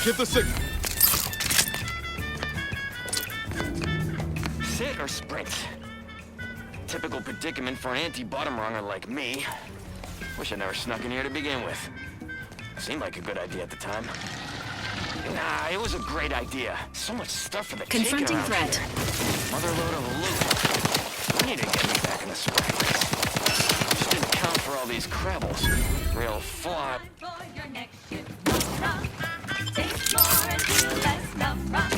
Get the signal. Sit or sprint? Typical predicament for an anti-bottom runger like me. Wish I never snuck in here to begin with. Seemed like a good idea at the time. Nah, it was a great idea. So much stuff for the Confronting taking around threat. here. Motherload of loot. I need to get me back in the spring. Just didn't count for all these crabbles. Real flop. Taste more and feel less love rock.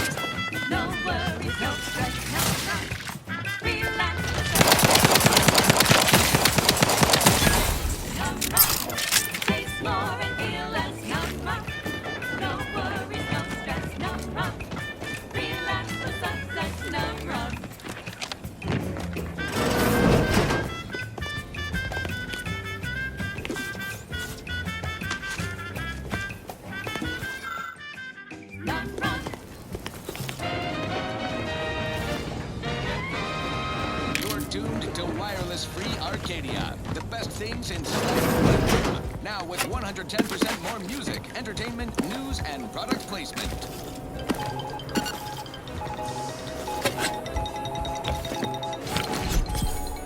No worries, no stress, no rock. Relax. Love rock. Taste more and feel less love rock. No worries, no stress, no rock. Relax for success, no rock. You're doomed to wireless-free Arcadia, the best thing since sliced. Now with 110% more music, entertainment, news, and product placement.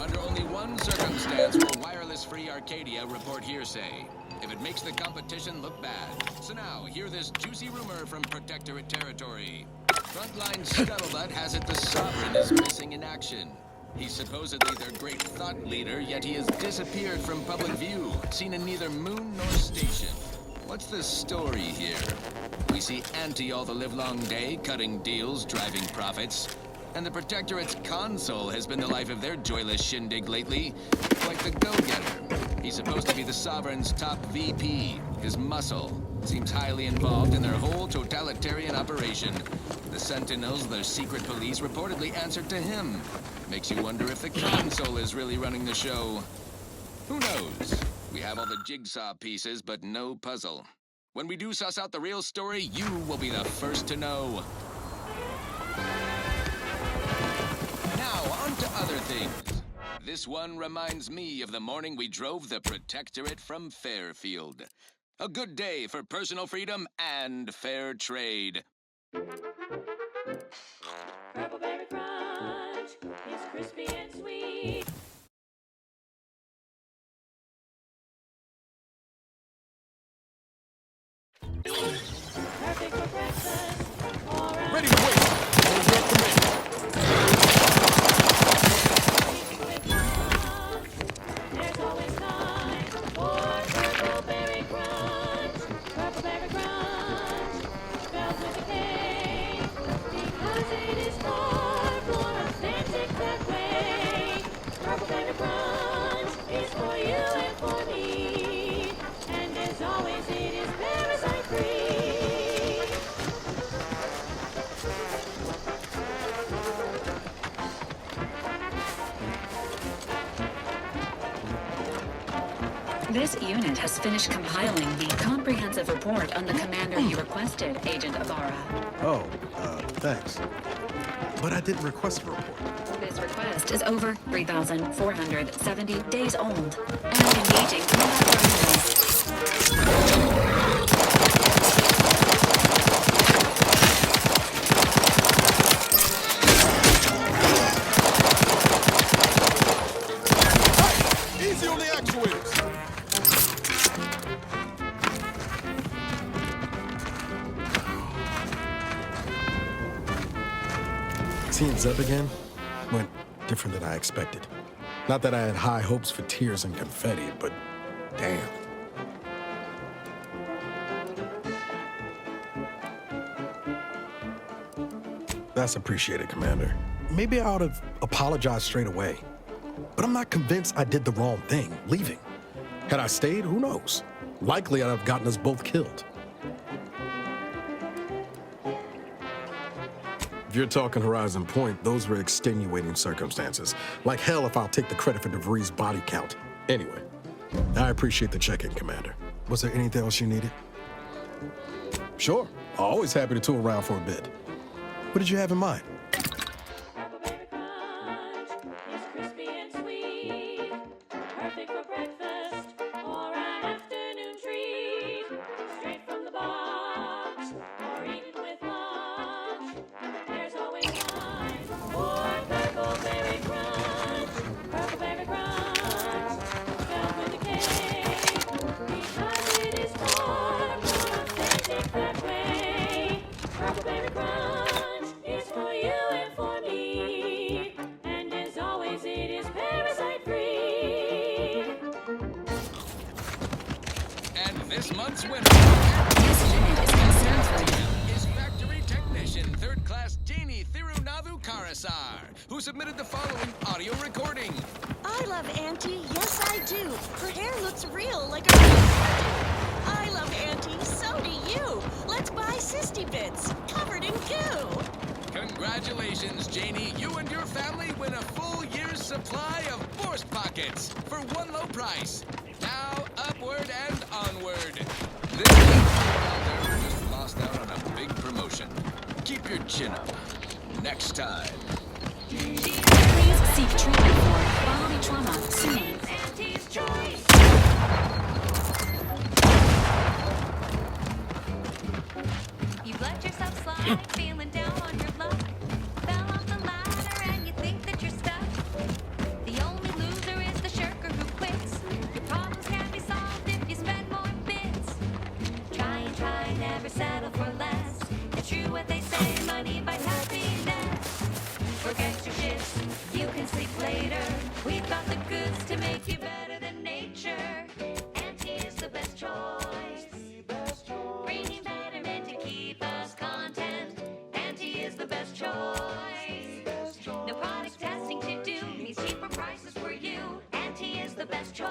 Under only one circumstance will wireless-free Arcadia report hearsay. If it makes the competition look bad. So now, hear this juicy rumor from Protectorate territory. Frontline Scuttlebutt has it the Sovereign is missing in action. He's supposedly their great thought leader, yet he has disappeared from public view, seen in neither moon nor station. What's the story here? We see Anti all the livelong day, cutting deals, driving profits. And the Protectorate's console has been the life of their joyless shindig lately. Like the go-getter. He's supposed to be the Sovereign's top VP, his muscle. Seems highly involved in their whole totalitarian operation. The Sentinels, their secret police, reportedly answered to him. Makes you wonder if the console is really running the show. Who knows? We have all the jigsaw pieces, but no puzzle. When we do suss out the real story, you will be the first to know. Now, on to other things. This one reminds me of the morning we drove the Protectorate from Fairfield. A good day for personal freedom and fair trade. Purple berry crunch is crispy and sweet. Perfect for breakfast or a Ready to wait. Hold your command. with love. There's always time for purple berry crunch. Purple berry crunch, spelled with a K, because it is far more authentic that way. Purple berry crunch is for you and for me, and as always it is parasite free. This unit has finished compiling the comprehensive report on the commander you requested, Agent Ibarra. Oh, thanks. But I didn't request a report. This request is over 3,470 days old and engaging combat personnel. Easy on the actuators. Seeing Zeb again went different than I expected. Not that I had high hopes for tears and confetti, but damn. That's appreciated, Commander. Maybe I ought to apologize straight away. But I'm not convinced I did the wrong thing, leaving. Had I stayed, who knows? Likely I'd have gotten us both killed. If you're talking Horizon Point, those were extenuating circumstances. Like hell if I'll take the credit for DeVries' body count. Anyway, I appreciate the check-in, Commander. Was there anything else you needed? Sure. Always happy to tour around for a bit. What did you have in mind? Purple berry crunch is crispy and sweet, perfect for breakfast or an afternoon treat. Straight from the box or month's winner This unit is concerned for you. is factory technician, third class Janie Thirunavu Karasar, who submitted the following audio recording. I love Auntie, yes I do. Her hair looks real like a real hairdo. I love Auntie, so do you. Let's buy Sisty Bits, covered in goo. Congratulations, Janie. You and your family win a full year's supply of Borscht Pockets for one low price. Now, upward and onward. This out there just lost out on a big promotion. Keep your chin up. Next time. Please seek treatment for bodily trauma soon. Auntie's Choice. You've let yourself slide, feeling down on your luck. Fell off the ladder and you think that you're stuck. The only loser is the shirker who quits. Your problems can be solved if you spend more bits. Try, never settle for less. It's true what they say, money buys happiness. Forget your shifts, you can sleep later. We've got the goods to make you better than nature. Auntie is the best choice. Bringing betterment to keep us content. Auntie is the best choice. No product testing to do means cheaper prices for you. Auntie is the best choice.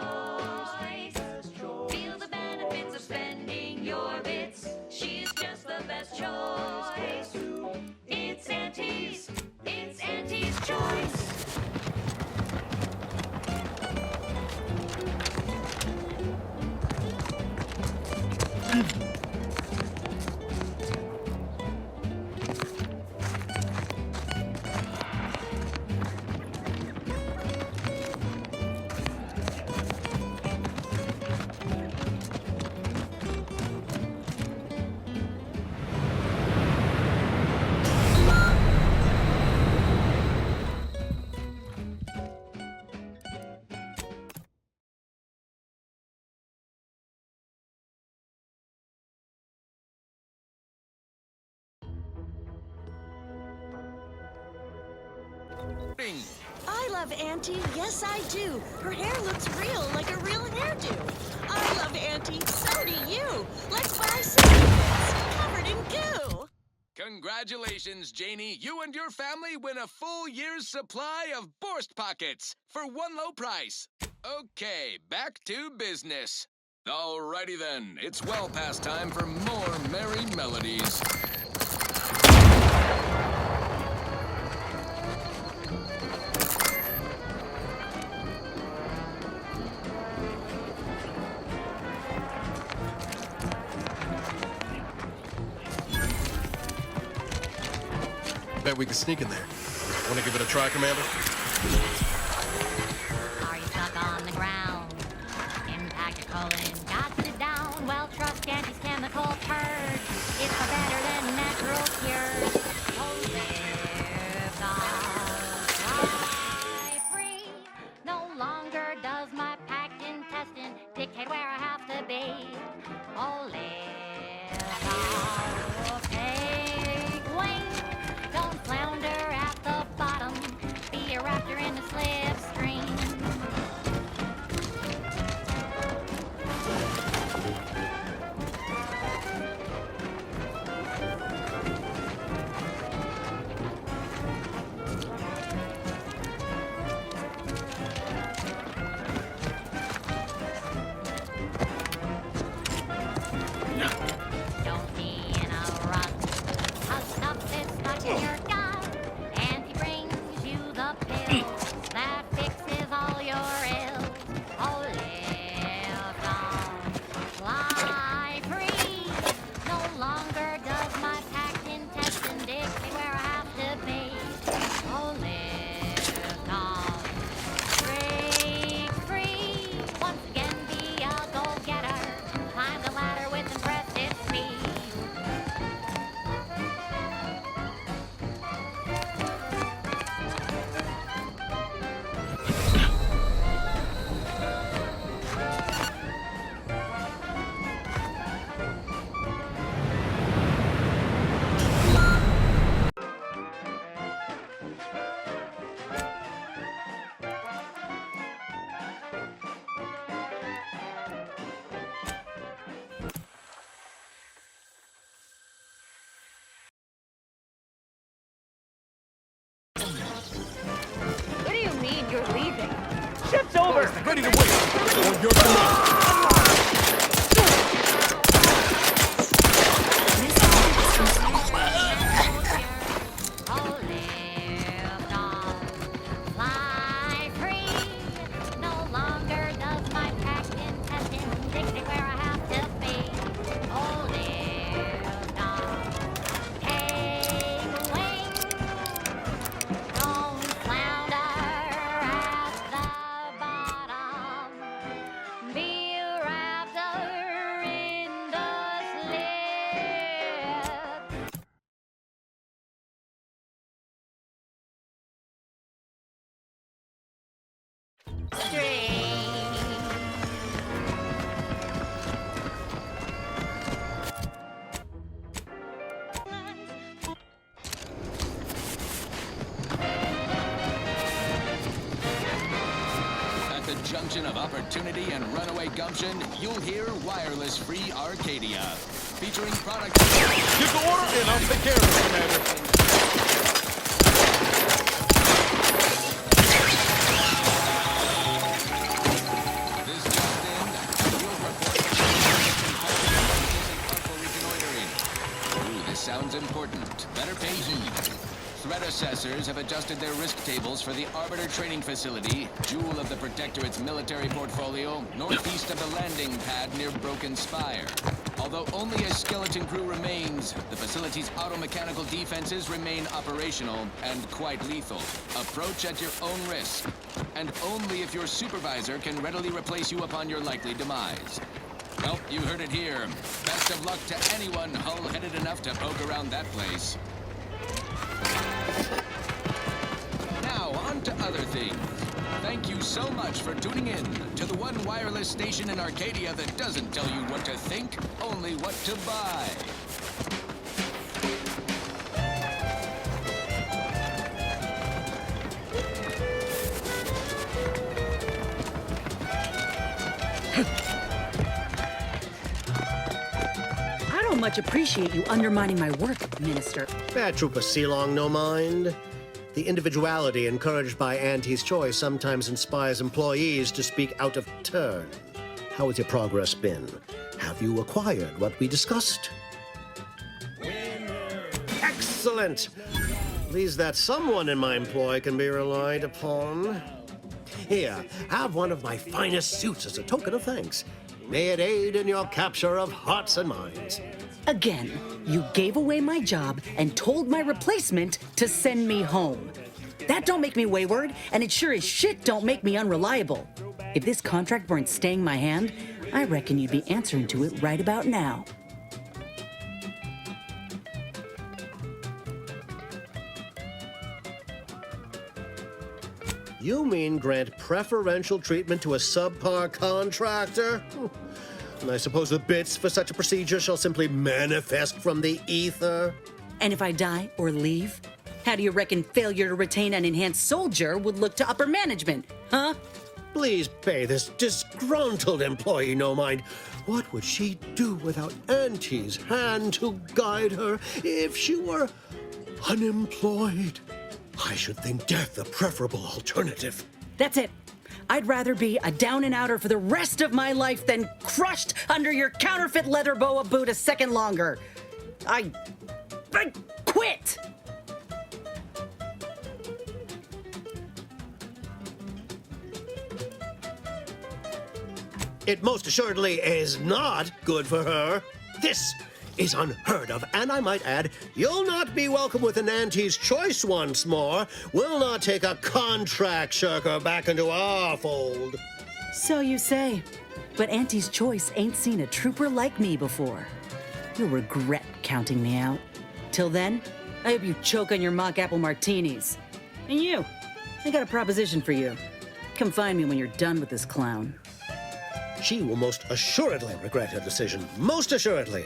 Feel the benefits of spending your bits. She's just the best choice. It's Auntie's Choice. I love Auntie, yes I do. Her hair looks real like a real hairdo. I love Auntie, so do you. Let's buy Sisty Bits, covered in goo. Congratulations, Janie. You and your family win a full year's supply of Borscht Pockets for one low price. Okay, back to business. Alrighty then, it's well past time for more merry melodies. Bet we can sneak in there. Want to give it a try, Commander? Are you stuck on the ground? Impact your colon, got to down. Well, trust Auntie's chemical purge. It's far better than natural cures. Oh, live fly free. No longer does my packed intestine dictate where I have to be. Oh, live take wing. Don't flounder at the bottom. Be a raptor in the slipstream. Don't be in a rut. 'Cause stuff is stuck in your gut. And he brings you the pills that fixes all your ills. Oh, live long, fly free. No longer does my packed intestine dictate where I have to be. Oh, live long, break free. Once again, be a go-getter. Climb the ladder with impressive speed. strange. At the junction of opportunity and runaway gumption, you'll hear Wireless Free Arcadia, featuring products. Give the order and I'll take care of it, Commander. This just in, you'll report harmful reconnoitering. Ooh, this sounds important. Better pay heed. Threat assessors have adjusted their risk tables for the Arbiter Training Facility, jewel of the Protectorate's military portfolio, northeast of the landing pad near Broken Spire. Although only a skeleton crew remains, the facility's auto-mechanical defenses remain operational and quite lethal. Approach at your own risk, and only if your supervisor can readily replace you upon your likely demise. Well, you heard it here. Best of luck to anyone hull-headed enough to poke around that place. Now, on to other things. Thank you so much for tuning in to the one wireless station in Arcadia that doesn't tell you what to think, only what to buy. I don't much appreciate you undermining my work, Minister. Bad Trooper Sealong, no mind. The individuality encouraged by Auntie's choice sometimes inspires employees to speak out of turn. How has your progress been? Have you acquired what we discussed? Excellent! At least that someone in my employ can be relied upon. Here, have one of my finest suits as a token of thanks. May it aid in your capture of hearts and minds. Again, you gave away my job and told my replacement to send me home. That don't make me wayward, and it sure as shit don't make me unreliable. If this contract weren't staying my hand, I reckon you'd be answering to it right about now. You mean grant preferential treatment to a subpar contractor? And I suppose the bits for such a procedure shall simply manifest from the ether? And if I die or leave, how do you reckon failure to retain an enhanced soldier would look to upper management, huh? Please pay this disgruntled employee no mind. What would she do without Auntie's hand to guide her if she were unemployed? I should think death a preferable alternative. That's it. I'd rather be a down and outer for the rest of my life than crushed under your counterfeit leather boa boot a second longer. I quit! It most assuredly is not good for her. This is unheard of, and I might add, you'll not be welcome with an Auntie's choice once more. We'll not take a contract shirker back into our fold. So you say. But Auntie's choice ain't seen a trooper like me before. You'll regret counting me out. Till then, I hope you choke on your mock apple martinis. And you, I got a proposition for you. Come find me when you're done with this clown. She will most assuredly regret her decision. Most assuredly.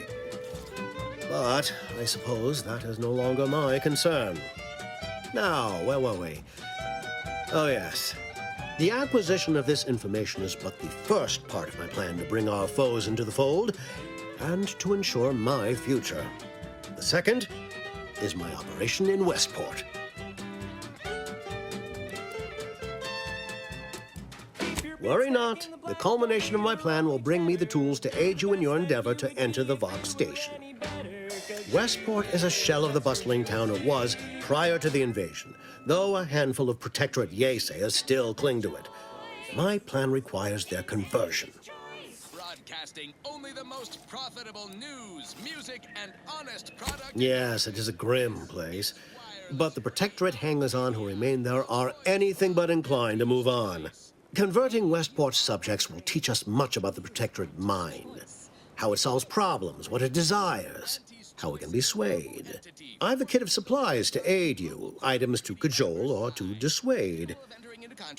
But I suppose that is no longer my concern. Now, where were we? Oh, yes. The acquisition of this information is but the first part of my plan to bring our foes into the fold and to ensure my future. The second is my operation in Westport. Worry not. The culmination of my plan will bring me the tools to aid you in your endeavor to enter the Vox station. Westport is a shell of the bustling town it was prior to the invasion, though a handful of Protectorate Yesayers still cling to it. My plan requires their conversion. Broadcasting only the most profitable news, music, and honest product. Yes, it is a grim place, but the Protectorate hangers-on who remain there are anything but inclined to move on. Converting Westport's subjects will teach us much about the Protectorate mind, how it solves problems, what it desires, how it can be swayed. I've a kit of supplies to aid you, items to cajole or to dissuade.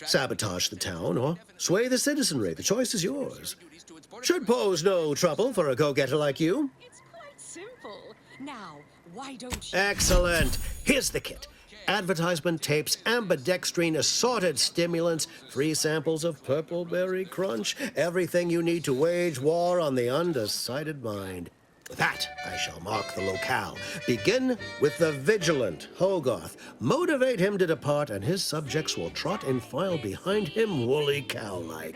Sabotage the town or sway the citizenry. The choice is yours. Should pose no trouble for a go-getter like you. It's quite simple. Now, why don't you... Excellent. Here's the kit. Advertisement tapes, ambidextrine, assorted stimulants, free samples of Purple Berry Crunch, everything you need to wage war on the undecided mind. With that, I shall mark the locale. Begin with the vigilant Hogarth. Motivate him to depart, and his subjects will trot in file behind him, woolly cow-like.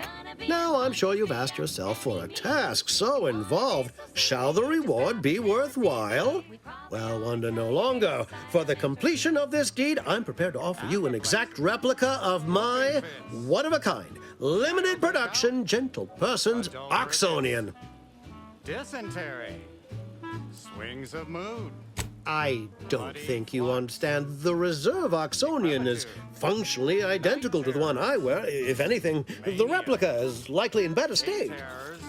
Now, I'm sure you've asked yourself, for a task so involved, shall the reward be worthwhile? Well, wonder no longer. For the completion of this deed, I'm prepared to offer you an exact replica of my one-of-a-kind, limited production, gentle person's Oxonian. Dysentery. Swings of mood. I don't think you understand. The reserve Oxonian is functionally identical to the one I wear. If anything, the replica is likely in better state.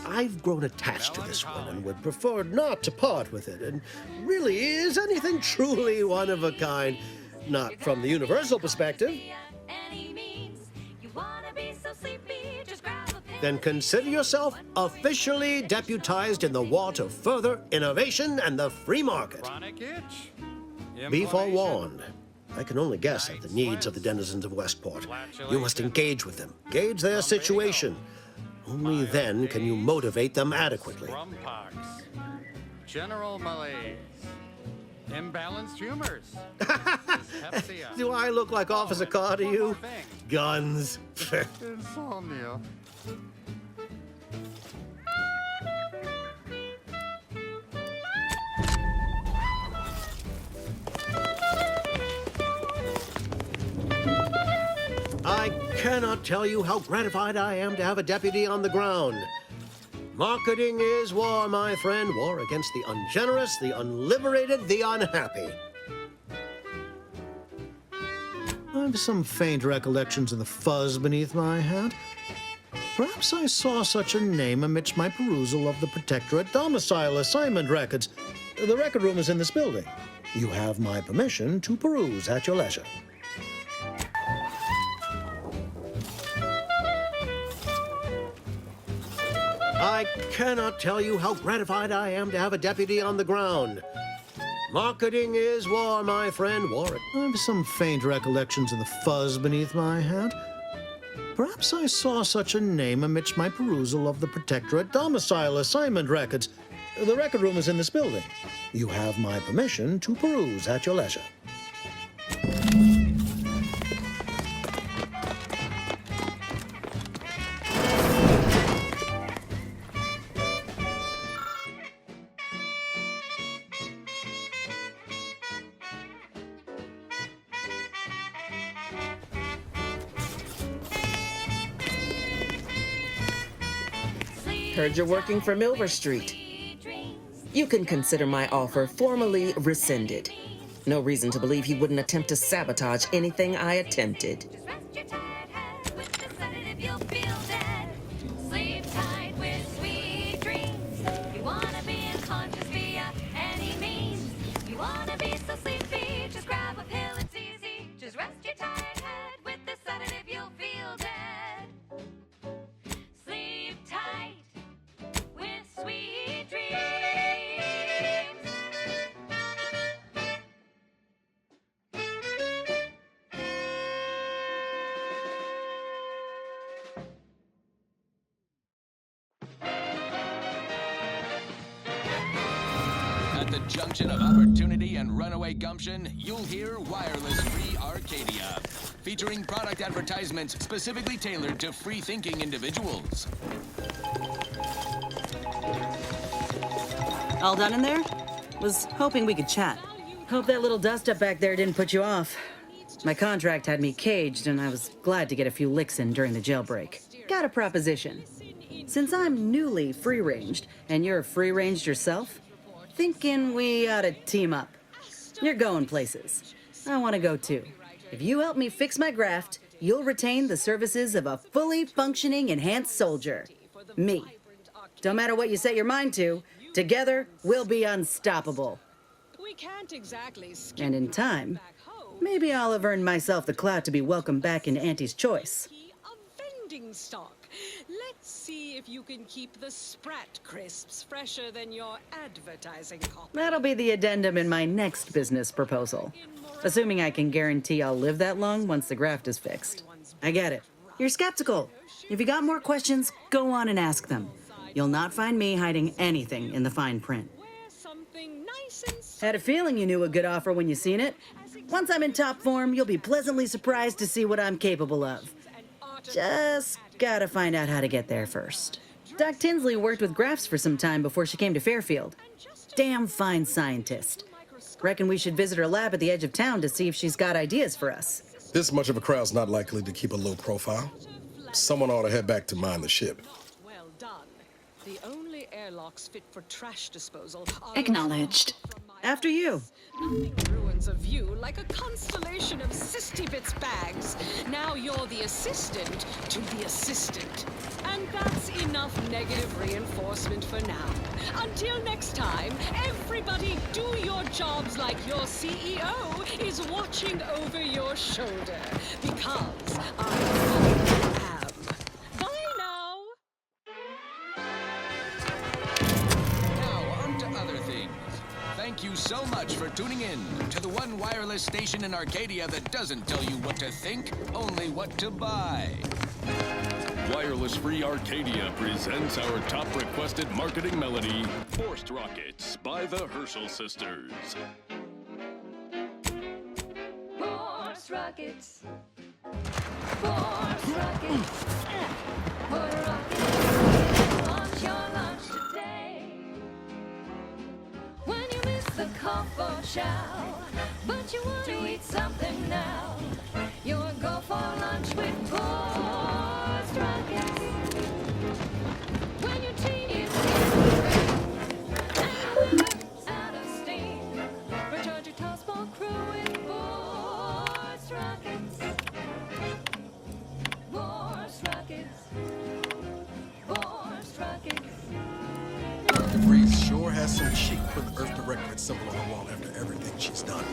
I've grown attached to this one and would prefer not to part with it. And really, is anything truly one of a kind? Not from the universal perspective. Then consider yourself officially deputized in the war to further innovation and the free market. Chronic itch. Be forewarned. I can only guess at the needs of the denizens of Westport. You must engage with them, gauge their situation. Only then can you motivate them adequately. Rumpox. General malaise. Imbalanced humors. Dyspepsia. Do I look like Officer Carr to you? Guns. Insomnia. I cannot tell you how gratified I am to have a deputy on the ground. Marketing is war, my friend. War against the ungenerous, the unliberated, the unhappy. I've some faint recollections of the fuzz beneath my hat. Perhaps I saw such a name amidst my perusal of the Protectorate domicile assignment records. The record room is in this building. You have my permission to peruse at your leisure. I cannot tell you how gratified I am to have a deputy on the ground. Marketing is war, my friend. War. I've some faint recollections of the fuzz beneath my hat. Perhaps I saw such a name amidst my perusal of the Protectorate domicile assignment records. The record room is in this building. You have my permission to peruse at your leisure. Heard you're working for Milver Street. You can consider my offer formally rescinded. No reason to believe he wouldn't attempt to sabotage anything I attempted. At the junction of opportunity and runaway gumption, you'll hear Wireless Free Arcadia, featuring product advertisements specifically tailored to free-thinking individuals. All done in there? Was hoping we could chat. Hope that little dust-up back there didn't put you off. My contract had me caged, and I was glad to get a few licks in during the jailbreak. Got a proposition. Since I'm newly free-ranged, and you're free-ranged yourself, thinking we ought to team up. You're going places. I want to go too. If you help me fix my graft, you'll retain the services of a fully functioning enhanced soldier. Me. Don't matter what you set your mind to, together we'll be unstoppable. We can't exactly skip And in time, Maybe I'll have earned myself the clout to be welcomed back into Auntie's choice. A vending stock. Let's see if you can keep the Sprat crisps fresher than your advertising copy. That'll be the addendum in my next business proposal. Assuming I can guarantee I'll live that long once the graft is fixed. I get it. You're skeptical. If you got more questions, go on and ask them. You'll not find me hiding anything in the fine print. Something nice and Had a feeling you knew a good offer when you seen it. Once I'm in top form, you'll be pleasantly surprised to see what I'm capable of. Just gotta find out how to get there first. Doc Tinsley worked with grafts for some time before she came to Fairfield. Damn fine scientist. Reckon we should visit her lab at the edge of town to see if she's got ideas for us. This much of a crowd's not likely to keep a low profile. Someone ought to head back to mind the ship. well done. The only airlocks fit for trash disposal are Acknowledged. After you. Nothing ruins a view like a constellation of Sisty Bits bags. Now you're the assistant to the assistant. And that's enough negative reinforcement for now. Until next time, everybody do your jobs like your CEO is watching over your shoulder. Because I am. Bye now. Now, on to other things. Thank you so much for tuning in to the one wireless station in Arcadia that doesn't tell you what to think, only what to buy. Wireless Free Arcadia presents our top requested marketing melody, Forced Rockets by the Herschel Sisters. Force rockets. Force rockets. Put rockets on your lunch today. When you miss the cough or chow, but you want to eat something now, you'll go for lunch with Force rockets. When your tea is out of steam, recharge your tossball crew with Force rockets. Force rockets. Force rockets. DeVries sure has some chic putting Earth Directorate symbol on the wall after everything she's done.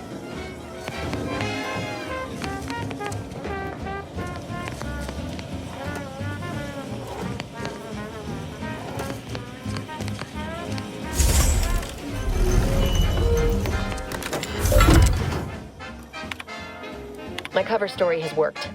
My cover story has worked.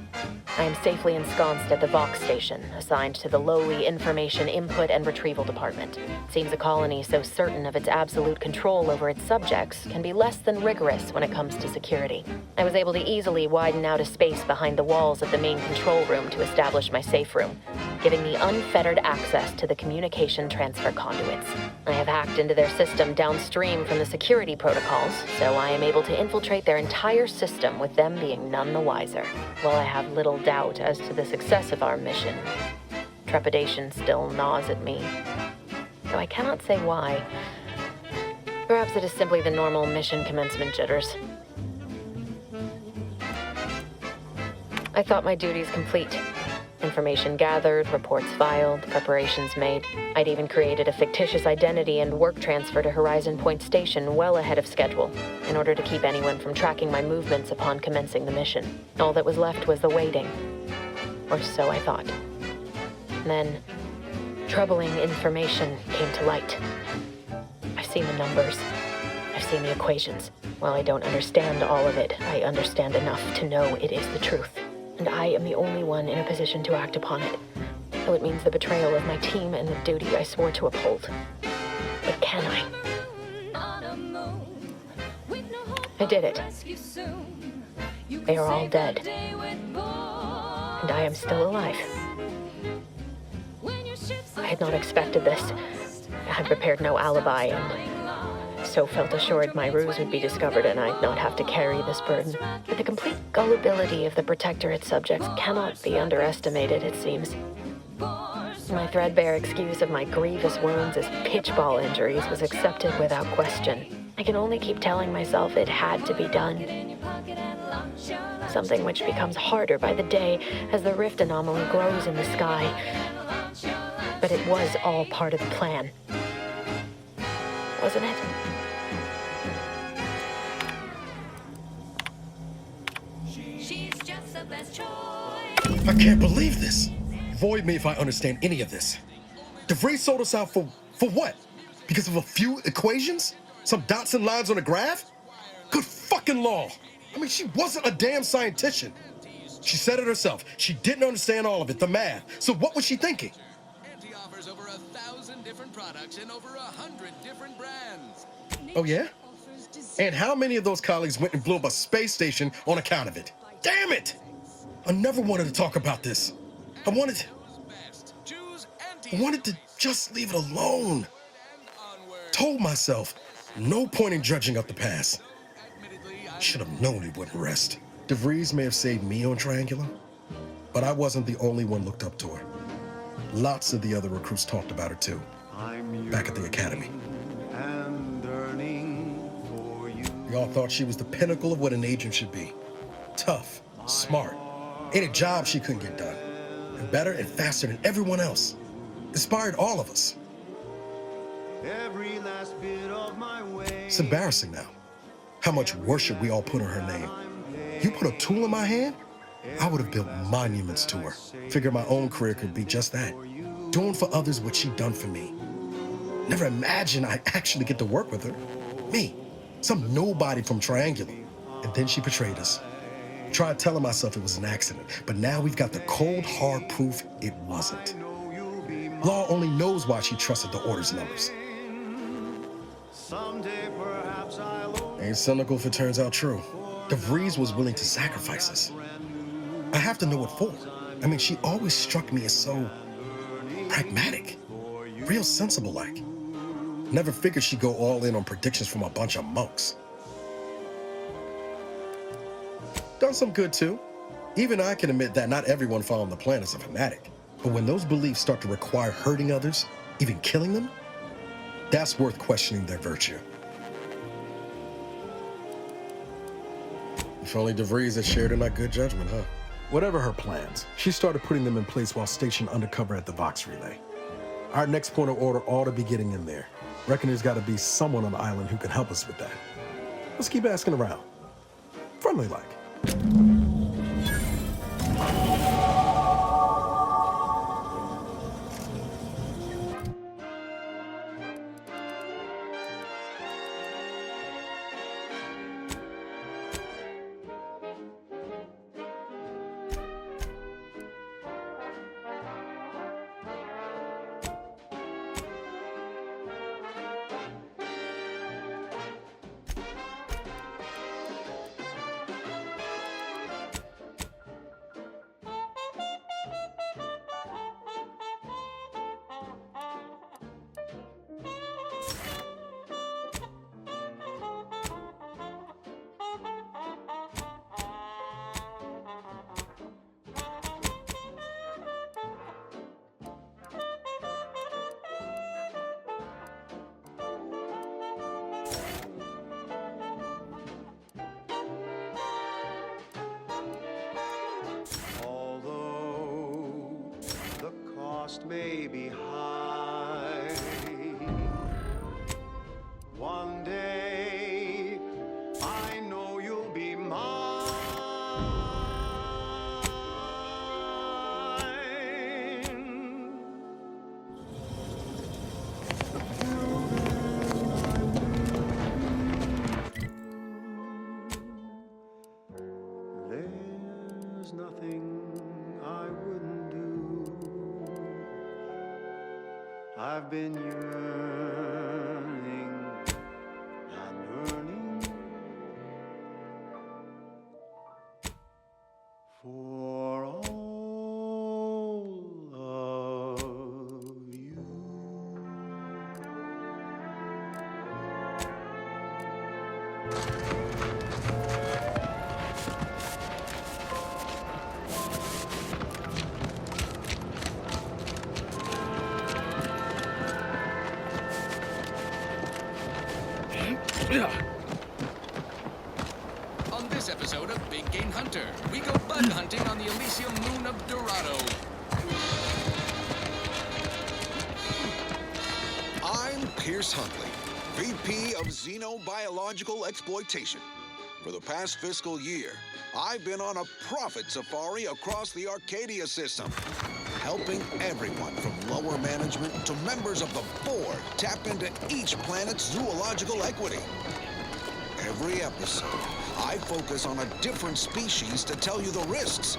I am safely ensconced at the Vox station, assigned to the lowly Information Input and Retrieval Department. It seems a colony so certain of its absolute control over its subjects can be less than rigorous when it comes to security. I was able to easily widen out a space behind the walls of the main control room to establish my safe room, giving me unfettered access to the communication transfer conduits. I have hacked into their system downstream from the security protocols, so I am able to infiltrate their entire system with them being none the wiser. While I have little doubt as to the success of our mission, trepidation still gnaws at me, though I cannot say why. Perhaps it is simply the normal mission commencement jitters. I thought my duties complete. Information gathered, reports filed, preparations made. I'd even created a fictitious identity and work transfer to Horizon Point Station well ahead of schedule, in order to keep anyone from tracking my movements upon commencing the mission. All that was left was the waiting. Or so I thought. Then, troubling information came to light. I've seen the numbers. I've seen the equations. While I don't understand all of it, I understand enough to know it is the truth. And I am the only one in a position to act upon it. Though it means the betrayal of my team and the duty I swore to uphold. But can I? I did it. They are all dead. And I am still alive. I had not expected this. I had prepared no alibi and so felt assured my ruse would be discovered and I'd not have to carry this burden. But the complete gullibility of the Protectorate subjects cannot be underestimated, it seems. My threadbare excuse of my grievous wounds as pitchball injuries was accepted without question. I can only keep telling myself it had to be done. Something which becomes harder by the day as the rift anomaly grows in the sky. But it was all part of the plan. Wasn't it? the best choice. I can't believe this. Void me if I understand any of this. DeVries sold us out for what? Because of a few equations? Some dots and lines on a graph? Good fucking law. I mean, she wasn't a damn scientist. She said it herself. She didn't understand all of it, the math. So what was she thinking? Auntie offers over 1,000 different products in over 100 different brands. Oh, yeah? And how many of those colleagues went and blew up a space station on account of it? Damn it! I never wanted to talk about this. I wanted to just leave it alone. Told myself, no point in dredging up the past. Should have known he wouldn't rest. DeVries may have saved me on Triangular, but I wasn't the only one looked up to her. Lots of the other recruits talked about her too, back at the academy. Y'all thought she was the pinnacle of what an agent should be. Tough, smart, any job she couldn't get done. And better and faster than everyone else. Inspired all of us. It's embarrassing now. How much worship we all put on her name. You put a tool in my hand, I would have built monuments to her. Figured my own career could be just that. Doing for others what she'd done for me. Never imagined I'd actually get to work with her. Me, some nobody from Triangular. And then she betrayed us. Tried telling myself it was an accident, but now we've got the cold, hard proof it wasn't. Law only knows why she trusted the orders numbers. Ain't cynical if it turns out true. DeVries was willing to sacrifice us. I have to know what for. I mean, she always struck me as so pragmatic, real sensible-like. Never figured she'd go all in on predictions from a bunch of monks. Done some good too. Even I can admit that not everyone following the plan is a fanatic. But when those beliefs start to require hurting others, even killing them, that's worth questioning their virtue. If only DeVries had shared in our good judgment, huh? Whatever her plans, she started putting them in place while stationed undercover at the Vox Relay. Our next point of order ought to be getting in there. Reckon there's got to be someone on the island who can help us with that. Let's keep asking around. Friendly-like. May be high. One day I know you'll be mine. There's nothing I wouldn't do. I've been yearning and yearning for all of you. On this episode of Big Game Hunter, we go bud hunting on the Elysium moon of Dorado. I'm Pierce Huntley, VP of Xenobiological Exploitation. For the past fiscal year, I've been on a profit safari across the Arcadia system, helping everyone from lower management to members of the board tap into each planet's zoological equity. Every episode, I focus on a different species to tell you the risks.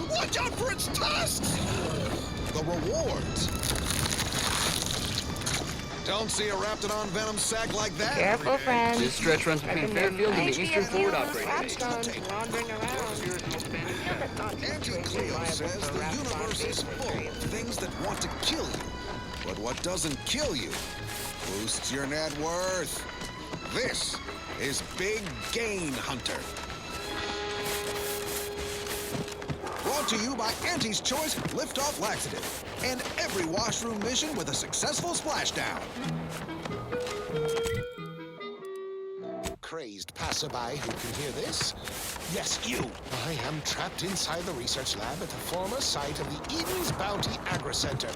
Watch out for its tusks! The rewards. Don't see a Raptidon venom sac like that. Careful, friends. This stretch runs between Fairfield and the Eastern Forward operating base. Auntie Cleo says the universe is full of things that want to kill you. But what doesn't kill you boosts your net worth. This is Big Gain Hunter. Brought to you by Auntie's Choice Lift-Off Laxative. And every washroom mission with a successful splashdown. Crazed passerby who can hear this? Yes, you. I am trapped inside the research lab at the former site of the Eden's Bounty Agri-Center.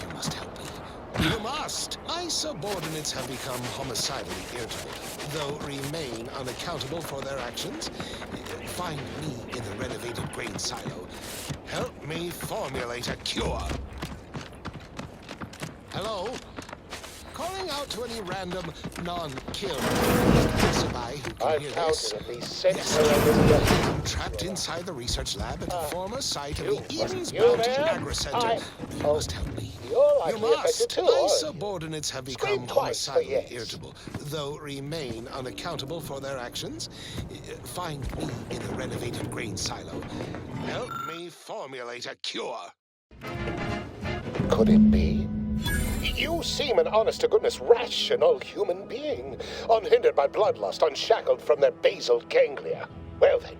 You must help me. You must! My subordinates have become homicidally irritable, though remain unaccountable for their actions. Find me in the renovated grain silo. Help me formulate a cure. Hello? Calling out to any random non-kill passerby who can hear this. At least 6 I'm trapped inside the research lab at the former site of the Eden's Bounty Agri-Center. You must help me. You must. My subordinates have become homicidally irritable, though remain unaccountable for their actions. Find me in the renovated grain silo. Help me formulate a cure. Could it be? You seem an honest-to-goodness rational human being, unhindered by bloodlust, unshackled from their basal ganglia. Well then,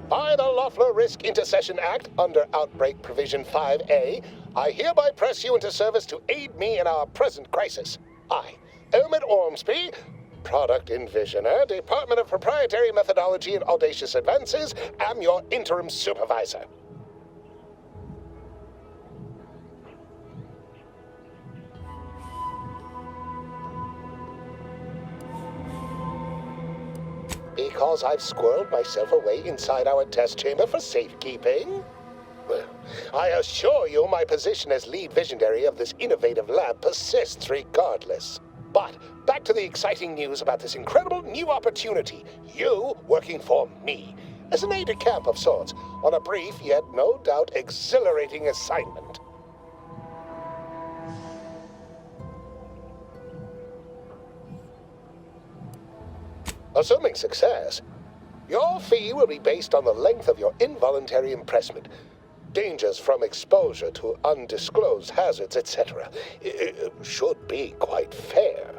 by the Loeffler Risk Intercession Act, under Outbreak Provision 5A, I hereby press you into service to aid me in our present crisis. I, Elmet Ormsby, Product Envisioner, Department of Proprietary Methodology and Audacious Advances, am your interim supervisor. Because I've squirreled myself away inside our test chamber for safekeeping? Well, I assure you my position as lead visionary of this innovative lab persists regardless. But back to the exciting news about this incredible new opportunity. You working for me, as an aide-de-camp of sorts, on a brief yet no doubt exhilarating assignment. Assuming success, your fee will be based on the length of your involuntary impressment, dangers from exposure to undisclosed hazards, etc. It should be quite fair.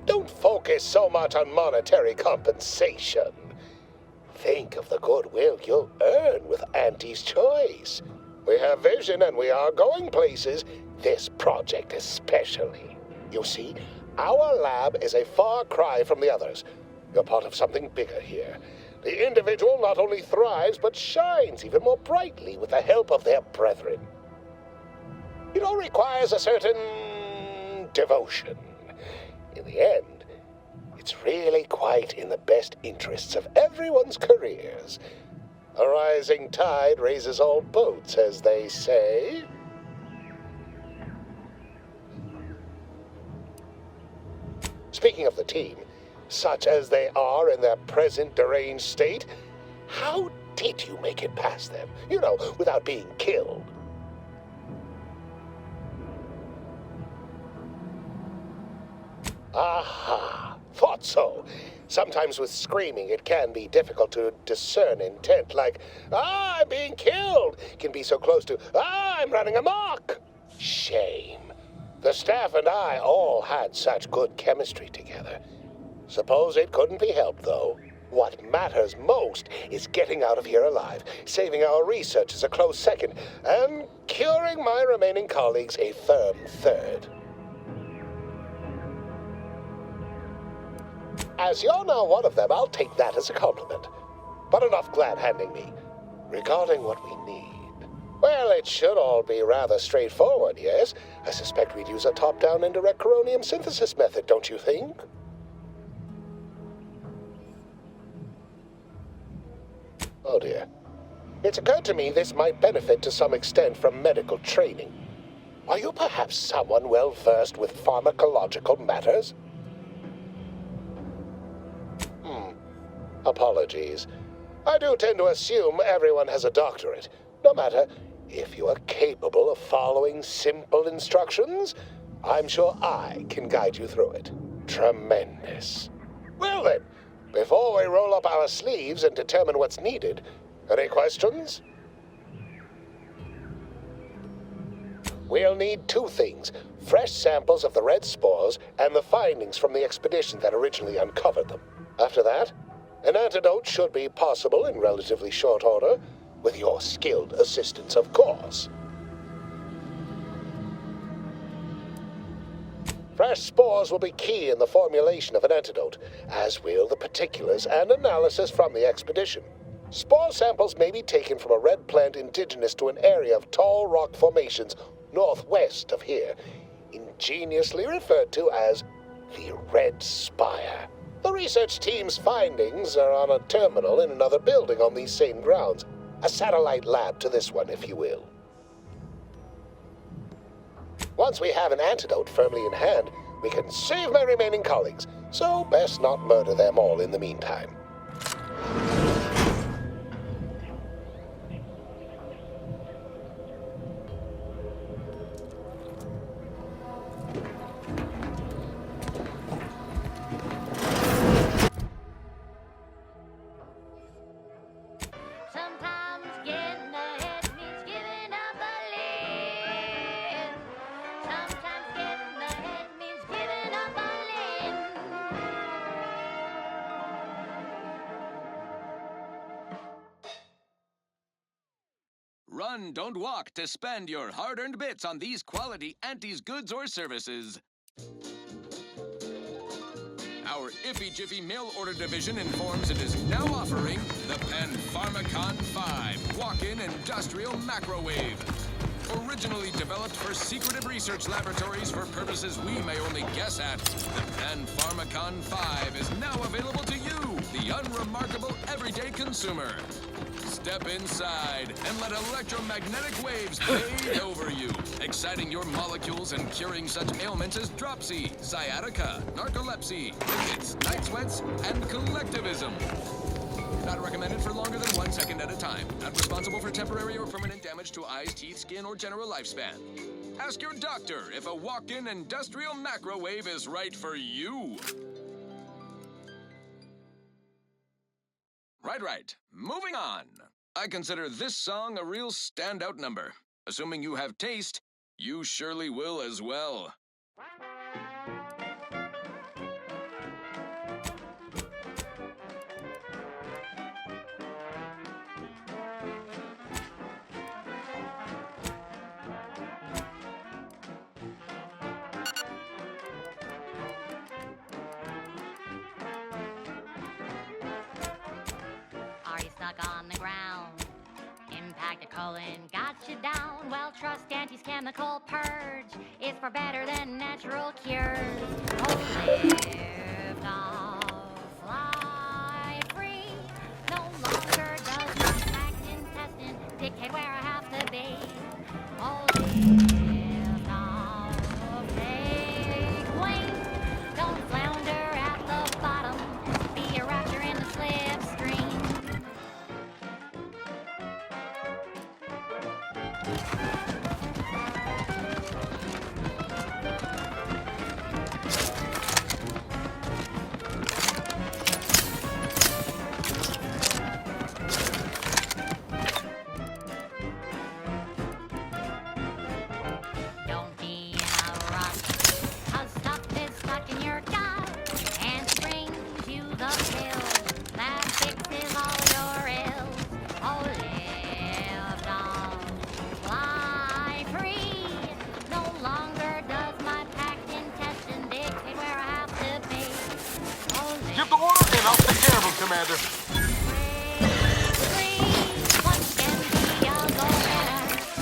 Don't focus so much on monetary compensation. Think of the goodwill you'll earn with Auntie's Choice. We have vision and we are going places, this project especially. You see, our lab is a far cry from the others. You're part of something bigger here. The individual not only thrives, but shines even more brightly with the help of their brethren. It all requires a certain devotion. In the end, it's really quite in the best interests of everyone's careers. A rising tide raises all boats, as they say. Speaking of the team, such as they are in their present deranged state, how did you make it past them? You know, without being killed. Aha! Thought so. Sometimes with screaming, it can be difficult to discern intent, like, "Ah, I'm being killed!" can be so close to, "Ah, I'm running amok!" Shame. The staff and I all had such good chemistry together. Suppose it couldn't be helped, though. What matters most is getting out of here alive, saving our researchers a close second, and curing my remaining colleagues a firm third. As you're now one of them, I'll take that as a compliment. But enough glad-handing me. Regarding what we need, Well, it should all be rather straightforward, yes? I suspect we'd use a top-down indirect coronium synthesis method, don't you think? Oh dear. It's occurred to me this might benefit to some extent from medical training. Are you perhaps someone well-versed with pharmacological matters? Apologies. I do tend to assume everyone has a doctorate. No matter, if you are capable of following simple instructions, I'm sure I can guide you through it. Tremendous. Well then, before we roll up our sleeves and determine what's needed, any questions? We'll need two things: fresh samples of the red spores and the findings from the expedition that originally uncovered them. After that, an antidote should be possible in relatively short order, with your skilled assistance, of course. Fresh spores will be key in the formulation of an antidote, as will the particulars and analysis from the expedition. Spore samples may be taken from a red plant indigenous to an area of tall rock formations northwest of here, ingeniously referred to as the Red Spire. The research team's findings are on a terminal in another building on these same grounds. A satellite lab to this one, if you will. Once we have an antidote firmly in hand, we can save my remaining colleagues, so best not murder them all in the meantime. Run, don't walk to spend your hard-earned bits on these quality Auntie's goods or services. Our Iffy Jiffy mail order division informs it is now offering the Pen Pharmacon 5 walk-in industrial microwave. Originally developed for secretive research laboratories for purposes we may only guess at, the Pen Pharmacon 5 is now available to you, the unremarkable everyday consumer. Step inside and let electromagnetic waves fade over you, exciting your molecules and curing such ailments as dropsy, sciatica, narcolepsy, rickets, night sweats, and collectivism. Not recommended for longer than 1 second at a time. Not responsible for temporary or permanent damage to eyes, teeth, skin, or general lifespan. Ask your doctor if a walk-in industrial microwave is right for you. Right. Moving on. I consider this song a real standout number. Assuming you have taste, you surely will as well. On the ground, impact a colon got you down. Well, trust Auntie's chemical purge is far better than natural cures. Oh, lift off, fly free. No longer does my packed intestine dictate where I have to be. Oh, lift off, take wing. Don't flounder at the bottom. Be a raptor in the slipstream. Don't be in a rush, 'cause stuff is stuck in your gut, and it brings you the pill that fixes all your ills. Oh, lift off, fly free. No longer does my packed intestine dictate where I have to be. Oh, Give the order and I'll take care of him, Commander. free. One can be a go-getter.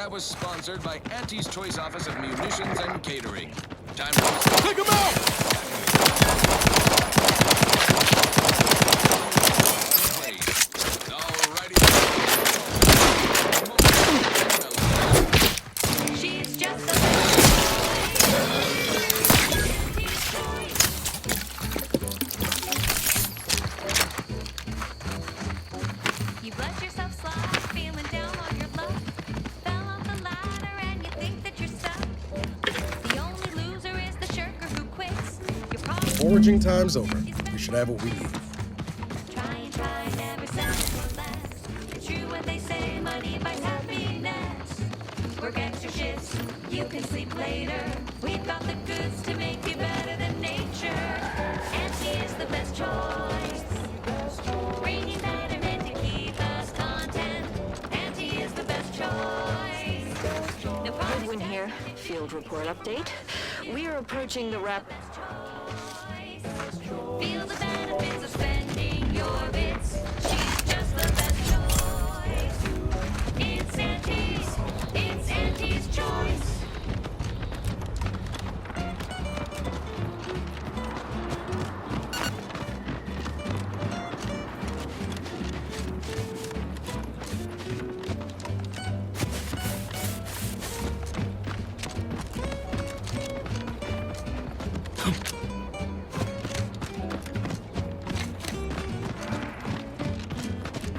That was sponsored by Auntie's Choice Office of Munitions and Catering. Time to Take him out! She's just a You let yourself slide, feeling down on your luck. Fell off the ladder and you think that you're stuck. The only loser is the shirker who quits. Your problem Foraging time's over. We should have what we need. try, never settle for less. It's true what they say, money buys happiness. Work extra shifts, you can sleep later. We've got the goods to make you better than nature. Auntie is the best choice. Bringing betterment to keep us content. Auntie is the best choice. No Goodwin here. Field report update. We are approaching the Feel the benefits of spending your bits. She's just the best choice. It's Auntie's choice.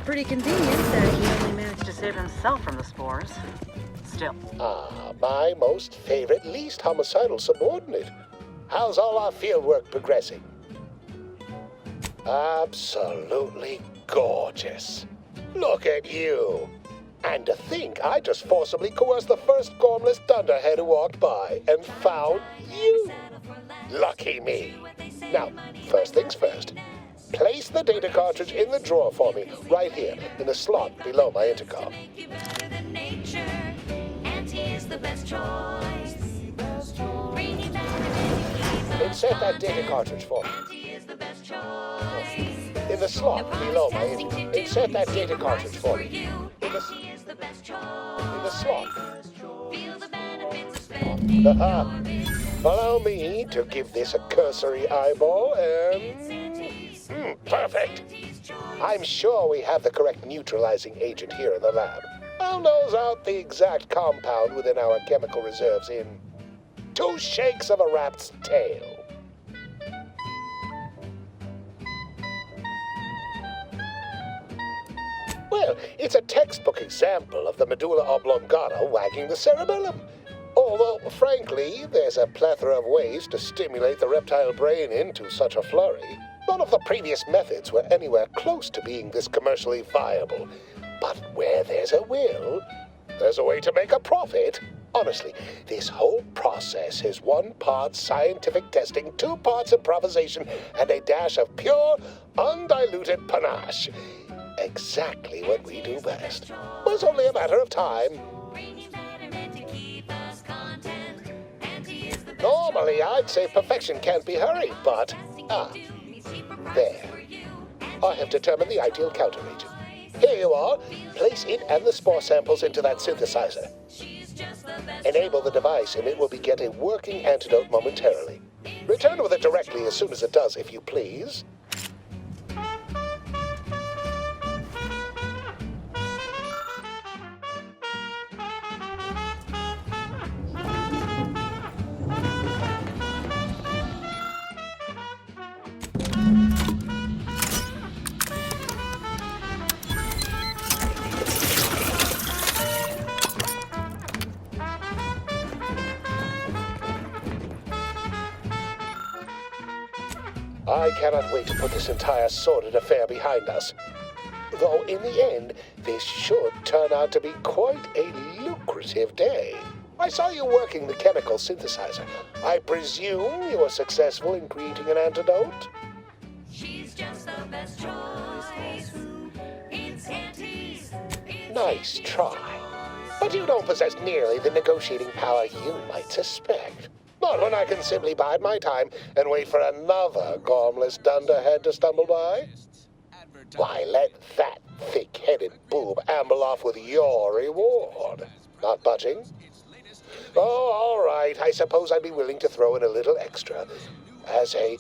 Pretty convenient that he only managed to save himself from the spores. Still. Ah, my most favorite, least homicidal subordinate. How's all our field work progressing? Absolutely gorgeous. Look at you. And to think I just forcibly coerced the first gormless dunderhead who walked by and found you. Lucky me. Now, first things first. Place the data cartridge in the drawer for me, right here, in the slot below my intercom. Auntie is the best choice. Insert that data cartridge for me. In the slot below my intercom. Insert that data cartridge for me. In the slot. Allow me to give this a cursory eyeball and... perfect. I'm sure we have the correct neutralizing agent here in the lab. I'll nose out the exact compound within our chemical reserves in 2 shakes of a rat's tail. Well, it's a textbook example of the medulla oblongata wagging the cerebellum. Although, frankly, there's a plethora of ways to stimulate the reptile brain into such a flurry. None of the previous methods were anywhere close to being this commercially viable. But where there's a will, there's a way to make a profit. Honestly, this whole process is 1 part scientific testing, 2 parts improvisation, and a dash of pure, undiluted panache. Exactly what we do best. It was only a matter of time. Normally, I'd say perfection can't be hurried, but... there. I have determined the ideal counteragent. Here you are. Place it and the spore samples into that synthesizer. Enable the device and it will begin a working antidote momentarily. Return with it directly as soon as it does, if you please. I cannot wait to put this entire sordid affair behind us. Though in the end, this should turn out to be quite a lucrative day. I saw you working the chemical synthesizer. I presume you were successful in creating an antidote? She's just the best choice. It's Auntie's. Nice try. But you don't possess nearly the negotiating power you might suspect. Not when I can simply bide my time and wait for another gormless dunderhead to stumble by. Why, let that thick-headed boob amble off with your reward. Not budging? Oh, all right. I suppose I'd be willing to throw in a little extra as a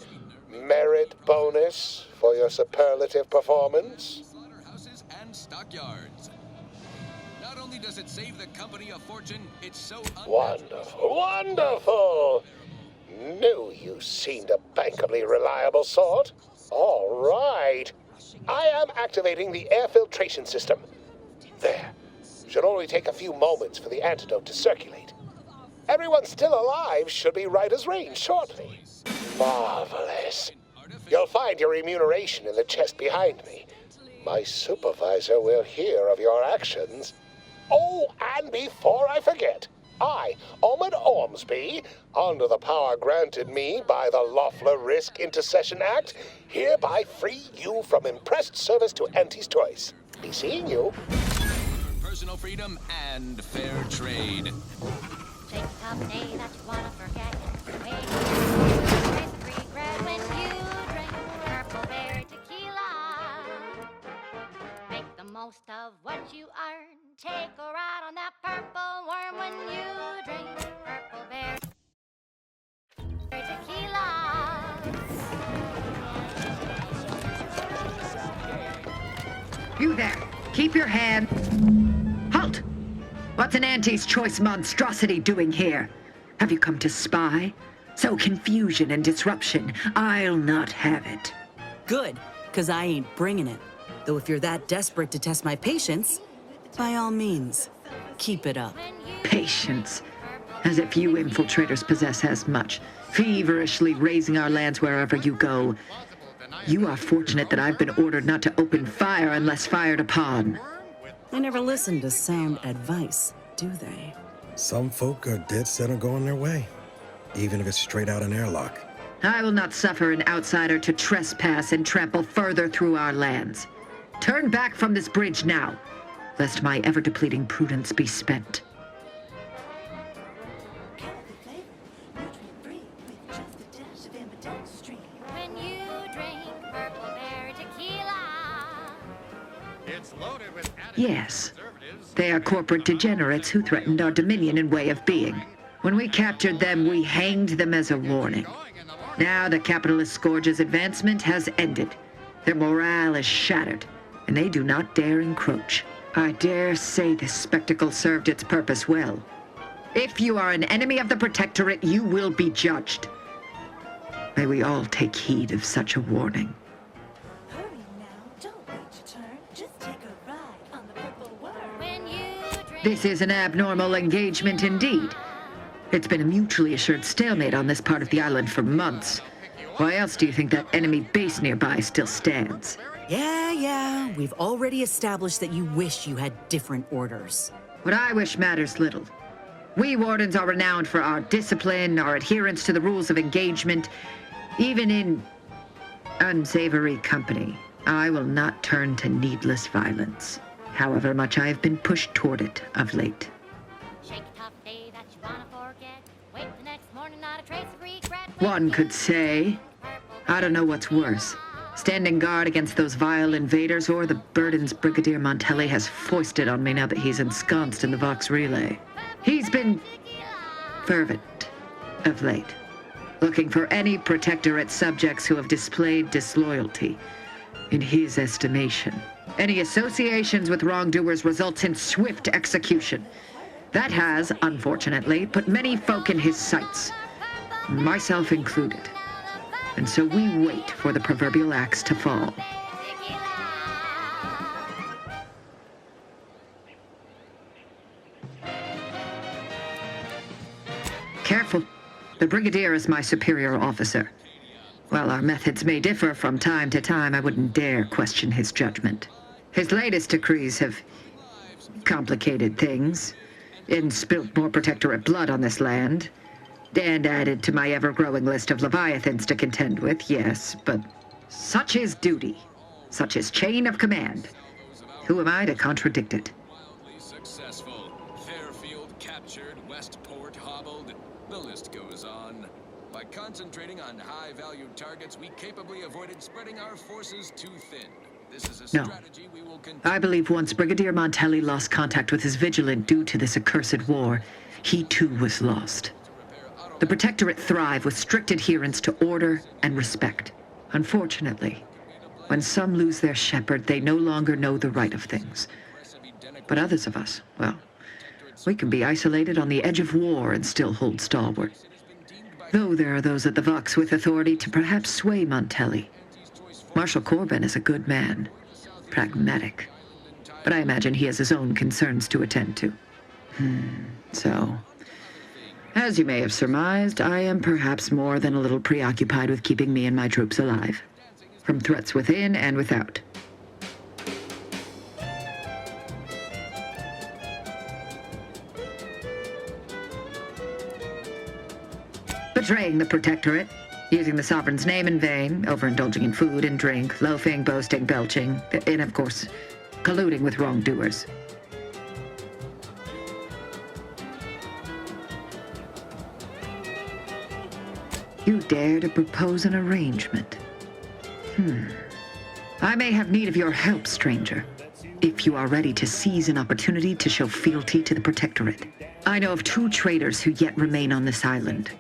merit bonus for your superlative performance. Slaughterhouses and stockyards. Not only does it save the company a fortune, it's so Wonderful, wonderful! Knew you seemed a bankably reliable sort. All right. I am activating the air filtration system. There. Should only take a few moments for the antidote to circulate. Everyone still alive should be right as rain shortly. Marvelous. You'll find your remuneration in the chest behind me. My supervisor will hear of your actions. Oh, and before I forget, I, Omid Ormsby, under the power granted me by the Loeffler Risk Intercession Act, hereby free you from impressed service to Auntie's Choice. Be seeing you. personal freedom and fair trade. Take a tough day that you wanna forget. Make you regret when you drink Purple Berry tequila. Make the most of what you earn. Take a ride on that purple worm when you drink Purple Berry tequila. You there! Keep your hand. Halt! What's an Auntie's Choice monstrosity doing here? Have you come to spy? So confusion and disruption, I'll not have it. Good, because I ain't bringing it. Though if you're that desperate to test my patience, by all means, keep it up. Patience. As if you infiltrators possess as much, feverishly raising our lands wherever you go. You are fortunate that I've been ordered not to open fire unless fired upon. They never listen to sound advice, do they? Some folk are dead set on going their way, even if it's straight out an airlock. I will not suffer an outsider to trespass and trample further through our lands. Turn back from this bridge now, lest my ever-depleting prudence be spent. When you drink Purple Berry tequila. It's loaded with Yes, they are corporate degenerates who threatened our dominion and way of being. When we captured them, we hanged them as a warning. Now the capitalist scourge's advancement has ended. Their morale is shattered, and they do not dare encroach. I dare say this spectacle served its purpose well. If you are an enemy of the Protectorate, you will be judged. May we all take heed of such a warning. Hurry now, don't wait your turn. Just take a ride on the purple worm. When you drink This is an abnormal engagement indeed. It's been a mutually assured stalemate on this part of the island for months. Why else do you think that enemy base nearby still stands? Yeah, we've already established that you wish you had different orders. What I wish matters little. We Wardens are renowned for our discipline, our adherence to the rules of engagement. Even in unsavory company, I will not turn to needless violence, however much I have been pushed toward it of late. shake a tough day that you wanna forget. Wake the next morning, not a trace of regret. One could say, I don't know what's worse, standing guard against those vile invaders or the burdens Brigadier Montelli has foisted on me now that he's ensconced in the Vox Relay. He's been fervent of late, looking for any Protectorate subjects who have displayed disloyalty in his estimation. Any associations with wrongdoers results in swift execution. That has, unfortunately, put many folk in his sights, myself included. And so we wait for the proverbial axe to fall. Careful. The Brigadier is my superior officer. While our methods may differ from time to time, I wouldn't dare question his judgment. His latest decrees have complicated things, and spilt more Protectorate blood on this land, and added to my ever-growing list of Leviathans to contend with, yes, but such is duty, such is chain of command. Who am I to contradict it? Wildly successful. Fairfield captured, Westport hobbled. The list goes on. By concentrating on high-valued targets, we capably avoided spreading our forces too thin. No. I believe once Brigadier Montelli lost contact with his Vigilant due to this accursed war, he too was lost. The Protectorate thrive with strict adherence to order and respect. Unfortunately, when some lose their shepherd, they no longer know the right of things. But others of us, well, we can be isolated on the edge of war and still hold stalwart. Though there are those at the Vox with authority to perhaps sway Montelli. Marshal Corbin is a good man, pragmatic. But I imagine he has his own concerns to attend to. So, as you may have surmised, I am perhaps more than a little preoccupied with keeping me and my troops alive. From threats within and without. Betraying the Protectorate, using the Sovereign's name in vain, overindulging in food and drink, loafing, boasting, belching, and of course, colluding with wrongdoers. You dare to propose an arrangement? I may have need of your help, stranger, if you are ready to seize an opportunity to show fealty to the Protectorate. I know of 2 traitors who yet remain on this island.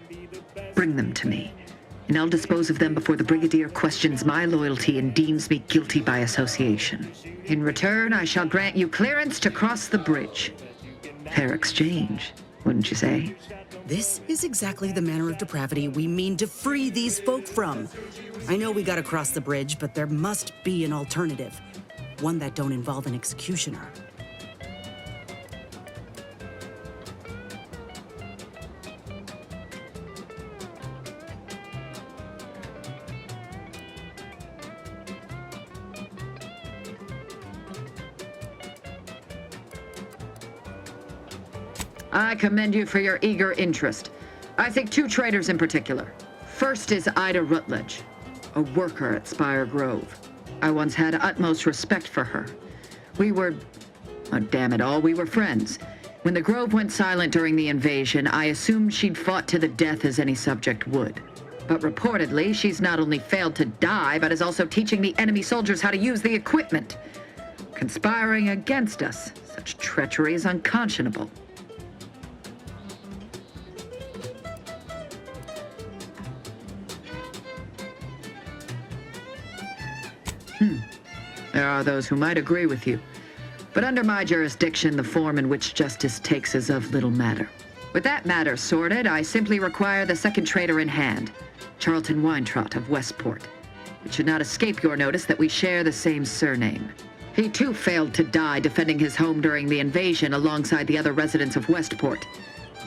Bring them to me, and I'll dispose of them before the Brigadier questions my loyalty and deems me guilty by association. In return, I shall grant you clearance to cross the bridge. Fair exchange, wouldn't you say? This is exactly the manner of depravity we mean to free these folk from. I know we gotta cross the bridge, but there must be an alternative. One that don't involve an executioner. I commend you for your eager interest. I think 2 traitors in particular. First is Ida Rutledge, a worker at Spire Grove. I once had utmost respect for her. We were, oh, damn it all, we were friends. When the Grove went silent during the invasion, I assumed she'd fought to the death as any subject would. But reportedly, she's not only failed to die, but is also teaching the enemy soldiers how to use the equipment. Conspiring against us. Such treachery is unconscionable. There are those who might agree with you. But under my jurisdiction, the form in which justice takes is of little matter. With that matter sorted, I simply require the second traitor in hand, Charlton Weintraut of Westport. It should not escape your notice that we share the same surname. He too failed to die defending his home during the invasion alongside the other residents of Westport.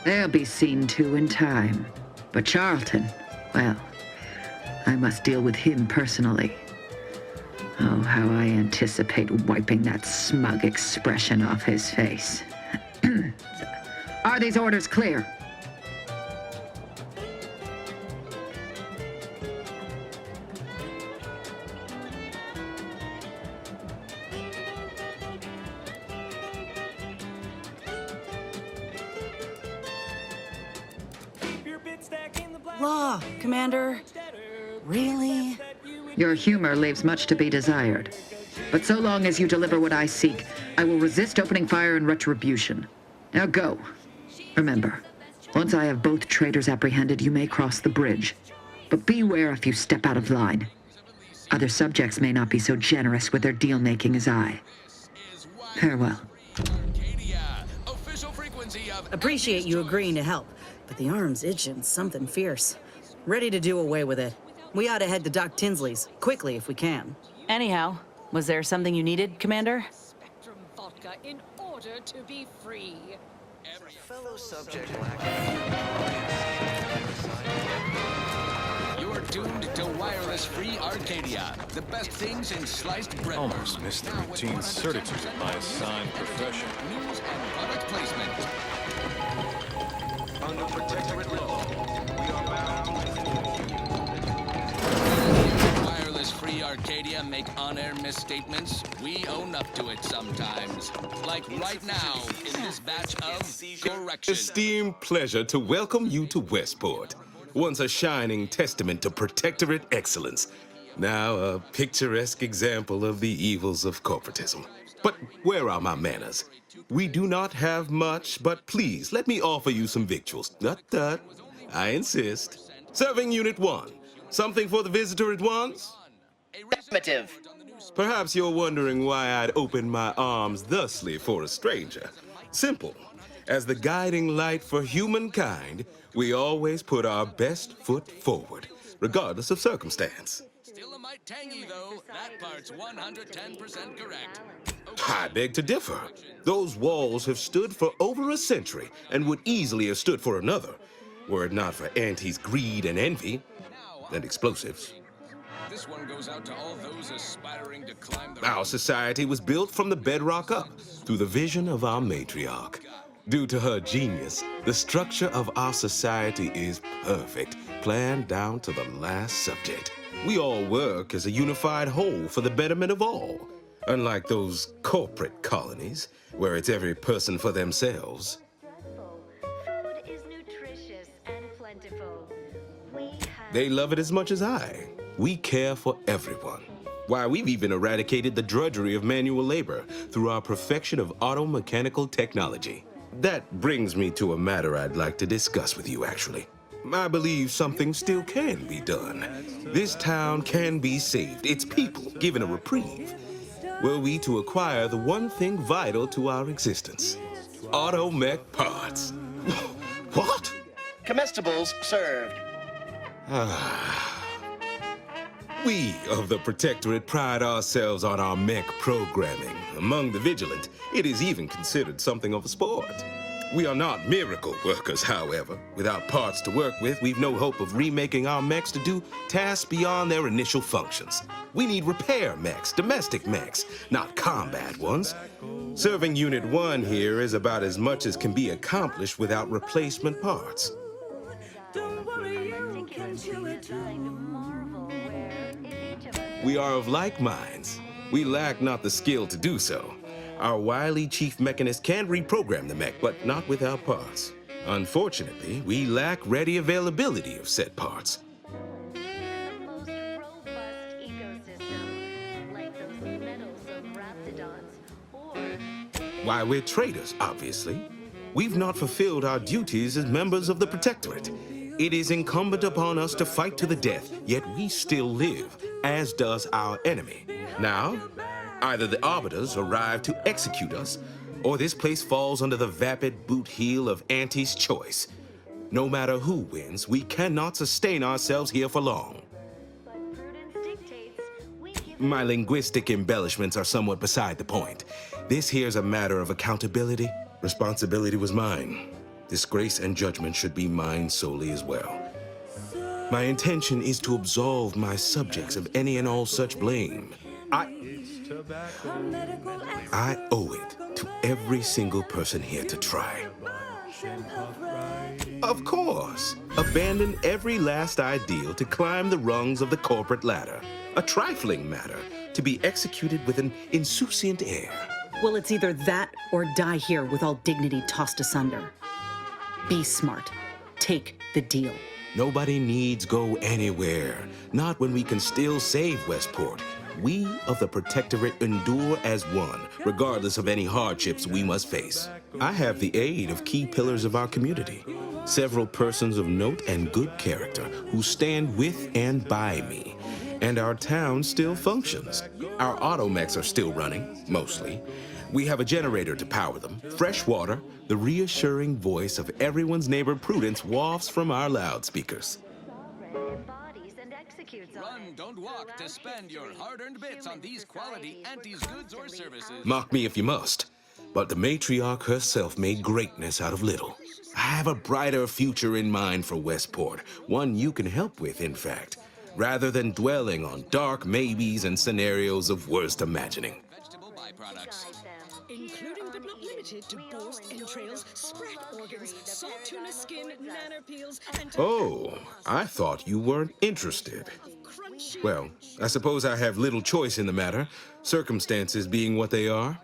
They'll be seen to in time. But Charlton, well, I must deal with him personally. Oh, how I anticipate wiping that smug expression off his face. Are these orders clear? Law, Commander. Really? Your humor leaves much to be desired. But so long as you deliver what I seek, I will resist opening fire in retribution. Now go. Remember, once I have both traitors apprehended, you may cross the bridge. But beware if you step out of line. Other subjects may not be so generous with their deal-making as I. Farewell. Appreciate you agreeing to help, but the arm's itching something fierce. Ready to do away with it. We ought to head to Doc Tinsley's, quickly if we can. Anyhow, was there something you needed, Commander? Spectrum vodka in order to be free. Fellow subject You're tuned to wireless-free Arcadia. The best things in sliced bread. Almost missed the routine certitude of my assigned profession. News and product placement. Under Protectorate law, we are bound. Wireless-free Arcadia make on-air misstatements. We own up to it sometimes. Like right now in this batch of corrections. Esteemed pleasure to welcome you to Westport. Once a shining testament to Protectorate excellence. Now, a picturesque example of the evils of corporatism. But where are my manners? We do not have much, but please, let me offer you some victuals. Tut. I insist. Serving Unit 1. Something for the visitor at once? Affirmative. Perhaps you're wondering why I'd open my arms thusly for a stranger. Simple. As the guiding light for humankind, we always put our best foot forward, regardless of circumstance. Still a mite tangy, though. That part's 110% correct. I beg to differ. Those walls have stood for over a century and would easily have stood for another, were it not for Auntie's greed and envy, and explosives. This one goes out to all those aspiring to climb the... Our society was built from the bedrock up, through the vision of our matriarch. Due to her genius, the structure of our society is perfect, planned down to the last subject. We all work as a unified whole for the betterment of all. Unlike those corporate colonies, where it's every person for themselves. Food is nutritious and plentiful. They love it as much as I. We care for everyone. Why, we've even eradicated the drudgery of manual labor through our perfection of auto-mechanical technology. That brings me to a matter I'd like to discuss with you, actually. I believe something still can be done. This town can be saved, its people given a reprieve. Were we to acquire the one thing vital to our existence, auto-mech parts. What? Comestibles served. We of the Protectorate pride ourselves on our mech programming. Among the vigilant, it is even considered something of a sport. We are not miracle workers, however. Without parts to work with, we've no hope of remaking our mechs to do tasks beyond their initial functions. We need repair mechs, domestic mechs, not combat ones. Serving Unit 1 here is about as much as can be accomplished without replacement parts. We are of like minds. We lack not the skill to do so. Our wily chief mechanist can reprogram the mech, but not without parts. Unfortunately, we lack ready availability of said parts. Why, we're traitors, obviously. We've not fulfilled our duties as members of the Protectorate. It is incumbent upon us to fight to the death, yet we still live, as does our enemy. Now, either the Arbiters arrive to execute us, or this place falls under the vapid boot heel of Auntie's choice. No matter who wins, we cannot sustain ourselves here for long. My linguistic embellishments are somewhat beside the point. This here's a matter of accountability. Responsibility was mine. Disgrace and judgment should be mine solely as well. My intention is to absolve my subjects of any and all such blame. I owe it to every single person here to try. Of course, abandon every last ideal to climb the rungs of the corporate ladder. A trifling matter to be executed with an insouciant air. Well, it's either that or die here with all dignity tossed asunder. Be smart. Take the deal. Nobody needs go anywhere. Not when we can still save Westport. We of the Protectorate endure as one, regardless of any hardships we must face. I have the aid of key pillars of our community. Several persons of note and good character who stand with and by me. And our town still functions. Our automechs are still running, mostly. We have a generator to power them, fresh water, the reassuring voice of everyone's neighbor Prudence wafts from our loudspeakers. Run, don't walk to spend your hard-earned bits on these quality Auntie's goods or services. Mock me if you must, but the matriarch herself made greatness out of little. I have a brighter future in mind for Westport, one you can help with, in fact, rather than dwelling on dark maybes and scenarios of worst imagining. Vegetable byproducts. Including but not limited to boar's entrails, sprat organs, salt tuna skin, nanner peels, and... Oh, I thought you weren't interested. Well, I suppose I have little choice in the matter, circumstances being what they are.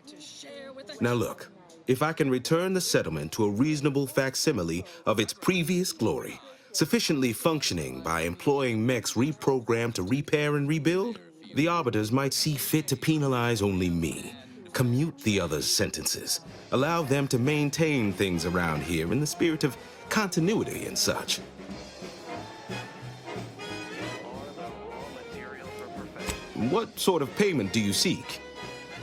Now look, if I can return the settlement to a reasonable facsimile of its previous glory, sufficiently functioning by employing mechs reprogrammed to repair and rebuild, the Arbiters might see fit to penalize only me, commute the others' sentences, allow them to maintain things around here in the spirit of continuity and such. What sort of payment do you seek?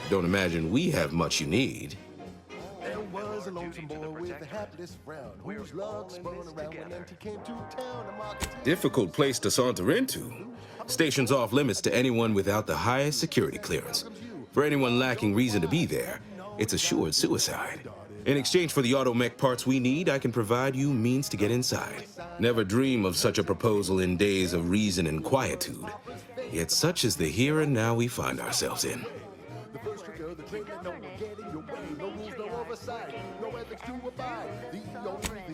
Don't imagine we have much you need. There was a lonesome boy with a hapless frown, whose luck spun around when Auntie came to town. Difficult place to saunter into. Station's off limits to anyone without the highest security clearance. For anyone lacking reason to be there, it's assured suicide. In exchange for the automech parts we need, I can provide you means to get inside. Never dream of such a proposal in days of reason and quietude. Yet such is the here and now we find ourselves in.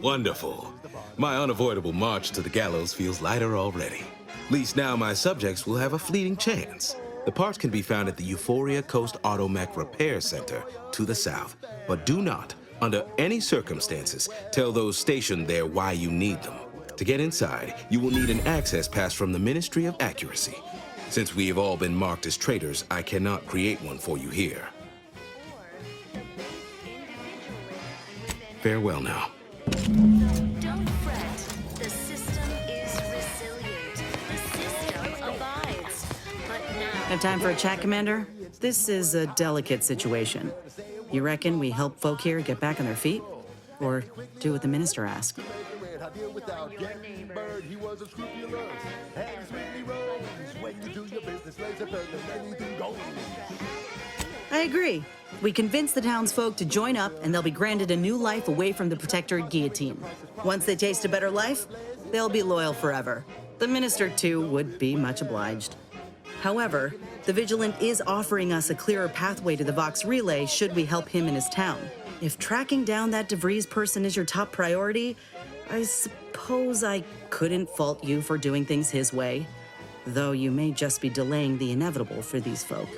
Wonderful. My unavoidable march to the gallows feels lighter already. At least now my subjects will have a fleeting chance. The parts can be found at the Euphoria Coast Automech Repair Center to the south. But do not, under any circumstances, tell those stationed there why you need them. To get inside, you will need an access pass from the Ministry of Accuracy. Since we have all been marked as traitors, I cannot create one for you here. Farewell now. Don't fret. The system is resilient. The system abides. But now... Have time for a chat, Commander? This is a delicate situation. You reckon we help folk here get back on their feet? Or do what the minister asked? I agree. We convince the townsfolk to join up, and they'll be granted a new life away from the Protectorate guillotine. Once they taste a better life, they'll be loyal forever. The minister, too, would be much obliged. However, the Vigilant is offering us a clearer pathway to the Vox Relay should we help him in his town. If tracking down that DeVries person is your top priority, I suppose I couldn't fault you for doing things his way. Though you may just be delaying the inevitable for these folk.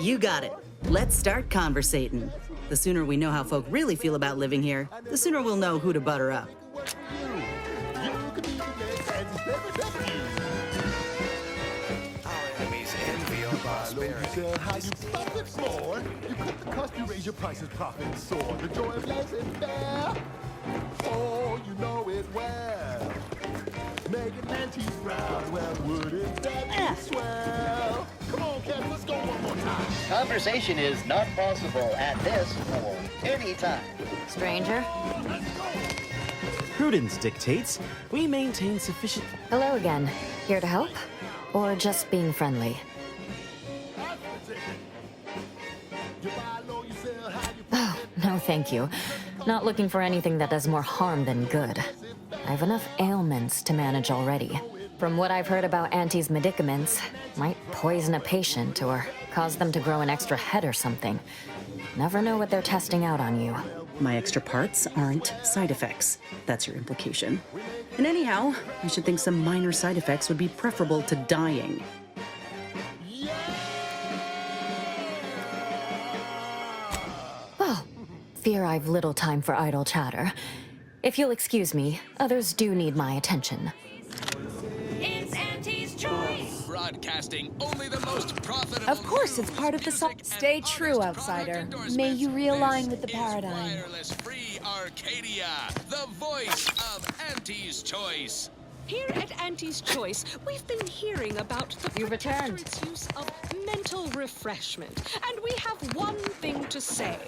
You got it. Let's start conversating. The sooner we know how folk really feel about living here, the sooner we'll know who to butter up. How you profit more? You cut the cost, you raise your prices, profit soar. The joy of less is fair. Oh, you know it well. Making Auntie's proud. Well, wouldn't that be swell? Come on, Ken, let's go one more time. Conversation is not possible at this or any time. Stranger? Prudence dictates we maintain sufficient... Hello again. Here to help? Or just being friendly? Oh, no thank you. Not looking for anything that does more harm than good. I have enough ailments to manage already. From what I've heard about Auntie's medicaments, might poison a patient or cause them to grow an extra head or something. Never know what they're testing out on you. My extra parts aren't side effects. That's your implication. And anyhow, I should think some minor side effects would be preferable to dying. Well, fear I've little time for idle chatter. If you'll excuse me, others do need my attention. It's Auntie's choice. Broadcasting only the most profitable. Of course, it's part of the Stay true, outsider. May you realign with the paradigm. Wireless Free Arcadia, the voice of Auntie's choice. Here at Auntie's Choice, we've been hearing about the Protectorate's use of mental refreshment, and we have one thing to say.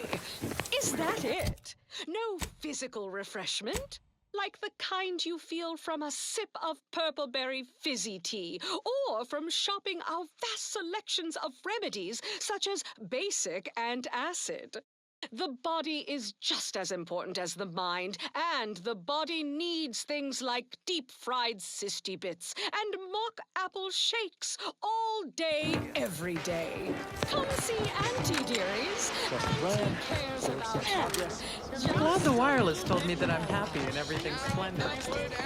Is that it? No physical refreshment? Like the kind you feel from a sip of purpleberry fizzy tea, or from shopping our vast selections of remedies such as basic and acid. The body is just as important as the mind, and the body needs things like deep-fried Sisty Bits and mock apple shakes all day, every day. Come see Auntie, dearies. Auntie cares about progress. Glad the wireless told me that I'm happy and everything's splendid.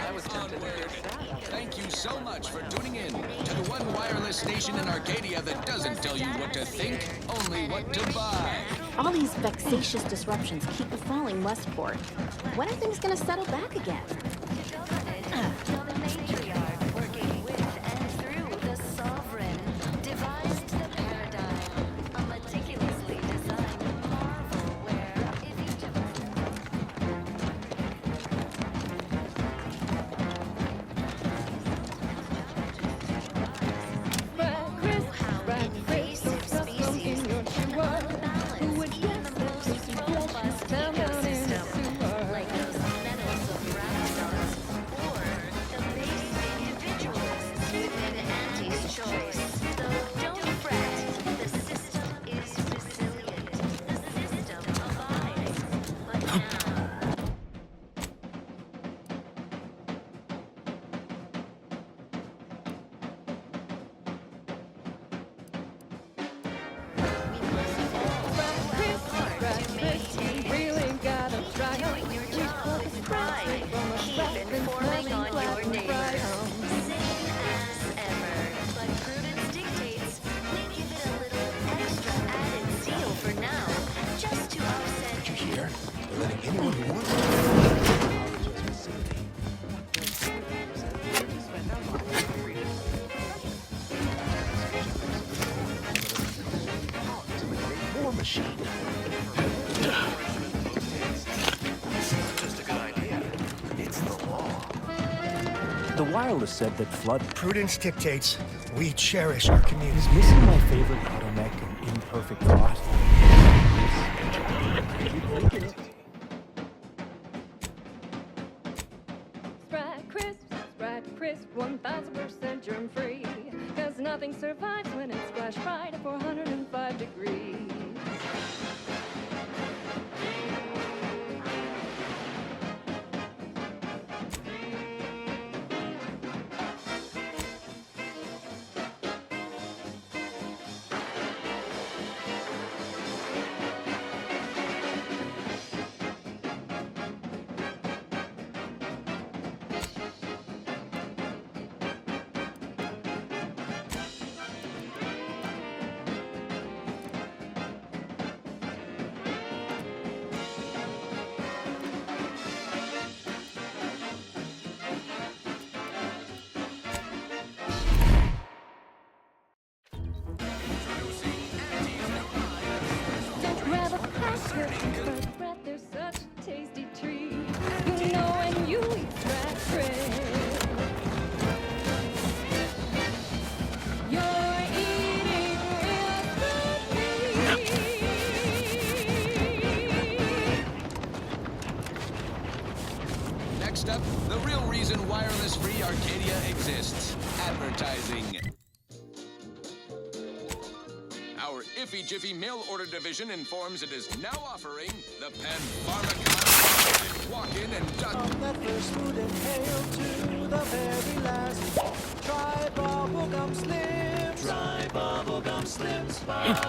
I was tempted to be sad. Thank you so much for tuning in to the one wireless station in Arcadia that doesn't tell you what to think, only what to buy. All these vexatious disruptions keep befalling Westport. When are things gonna settle back again? The matriarch, working with and through the sovereign, devised the paradigm, a meticulously designed marvel where if each of us... How invasive species unbalance even the most robust ecosystem, like those metals of Ramazons, or the base individualists within Auntie's choice. So don't fret, the system is resilient. The system abides. But now... Really gotta try doing your job with pride. Keep informing on your neighbors. Same as ever, but prudence dictates we give it a little extra added zeal for now, just to offset. Did you hear? They're letting anyone who wants to. War machine. Just a good idea. It's the law. The wireless said that flood Prudence dictates we cherish our community. is missing my favorite bottleneck and imperfect thought. Sprite crisp, 1000% germ free. Cause nothing survives when it's flash fried at 405 degrees. Grab a pasture, first breath, there's such a tasty treat. You know when you eat Sprite crisp, you're eating real food. Next up, the real reason wireless-free Arcadia exists: advertising. Our Iffy Jiffy mail order division informs it is now offering the Pan Pharmacon. Walk in and From the first food inhale to the very last. Try bubblegum slims. Try bubblegum slims.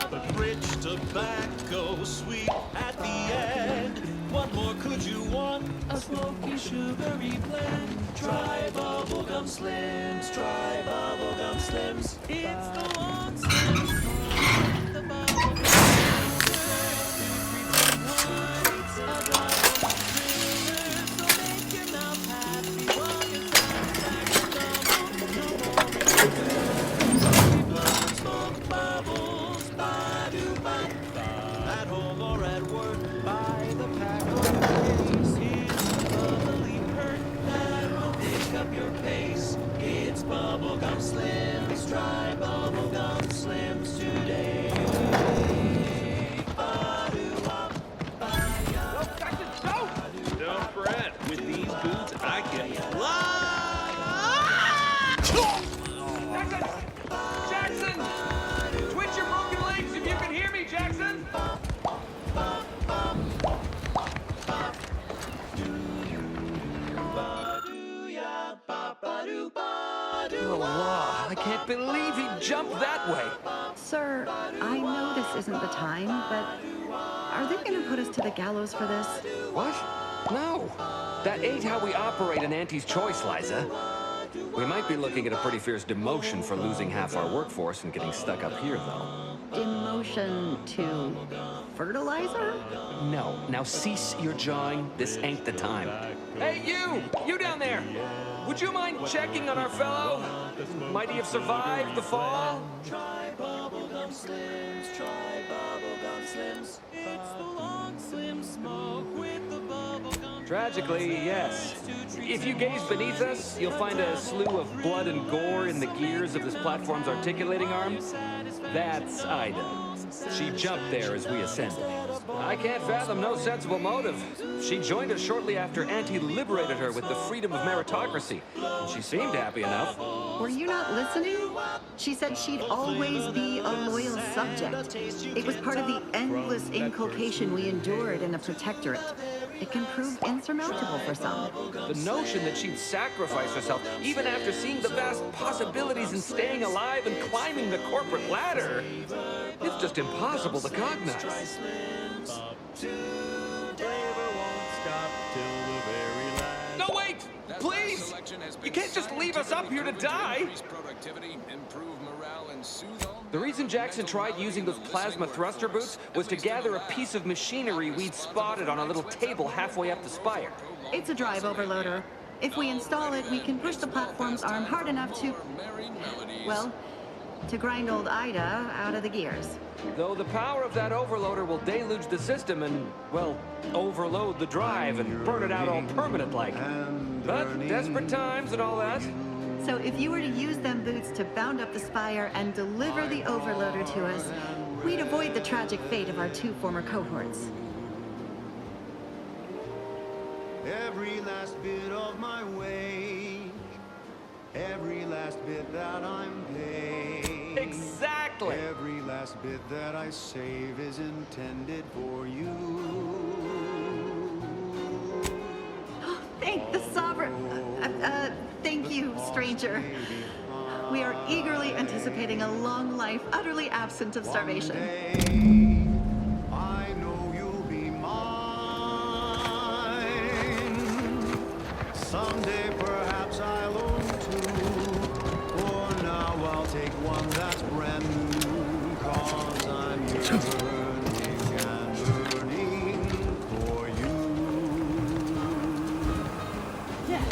But rich tobacco sweet at the end. What more could you want? A smoky, sugary blend. Try bubblegum slims. Try bubblegum slims. It's the one slims. The bubblegum at home or at work, buy the pack of case. It's the bubbly perk that will pick up your pace. It's bubblegum slims. Try bubblegum slims today. Don't fret. With these boots, I can fly. Jackson! Twitch your broken legs if you can hear me, Jackson! Oh, wow. I can't believe he jumped that way. Sir, I know this isn't the time, but are they gonna put us to the gallows for this? What? No. That ain't how we operate in Auntie's Choice, Liza. We might be looking at a pretty fierce demotion for losing half our workforce and getting stuck up here, though. Demotion to fertilizer? No. Now cease your jawing. This ain't the time. Hey, you! You down there! Would you mind checking on our fellow? Might he have survived the fall? Try bubblegum slims, try bubblegum slims. It's the long slim smoke with the bubblegum. Tragically, yes. If you gaze beneath us, you'll find a slew of blood and gore in the gears of this platform's articulating arm. That's Ida. She jumped there as we ascended. I can't fathom no sensible motive. She joined us shortly after Auntie liberated her with the freedom of meritocracy, and she seemed happy enough. Were you not listening? She said she'd always be a loyal subject. It was part of the endless inculcation we endured in the Protectorate. It can prove insurmountable for some. The notion that she'd sacrifice herself, even after seeing the vast possibilities in staying alive and climbing the corporate ladder, it's just impossible to cognize. No, wait! Please! You can't just leave us up here to die! The reason Jackson tried using those plasma thruster boots was to gather a piece of machinery we'd spotted on a little table halfway up the spire. It's a drive overloader. If we install it, we can push the platform's arm hard enough to... well, to grind old Ida out of the gears. Though the power of that overloader will deluge the system and, well, overload the drive and burn it out all permanent-like. But desperate times and all that. So if you were to use them boots to bound up the spire and deliver the overloader to us, we'd avoid the tragic fate of our 2 former cohorts. Every last bit of my wage, every last bit that I'm paid. Exactly! Every last bit that I save is intended for you. Thank the Sovereign. Thank you, stranger. We are eagerly anticipating a long life, utterly absent of starvation. I know you'll be mine. Someday perhaps I'll own 2. For now I'll take one that's brand new. 'Cause I'm yearning and burning for you. Yeah.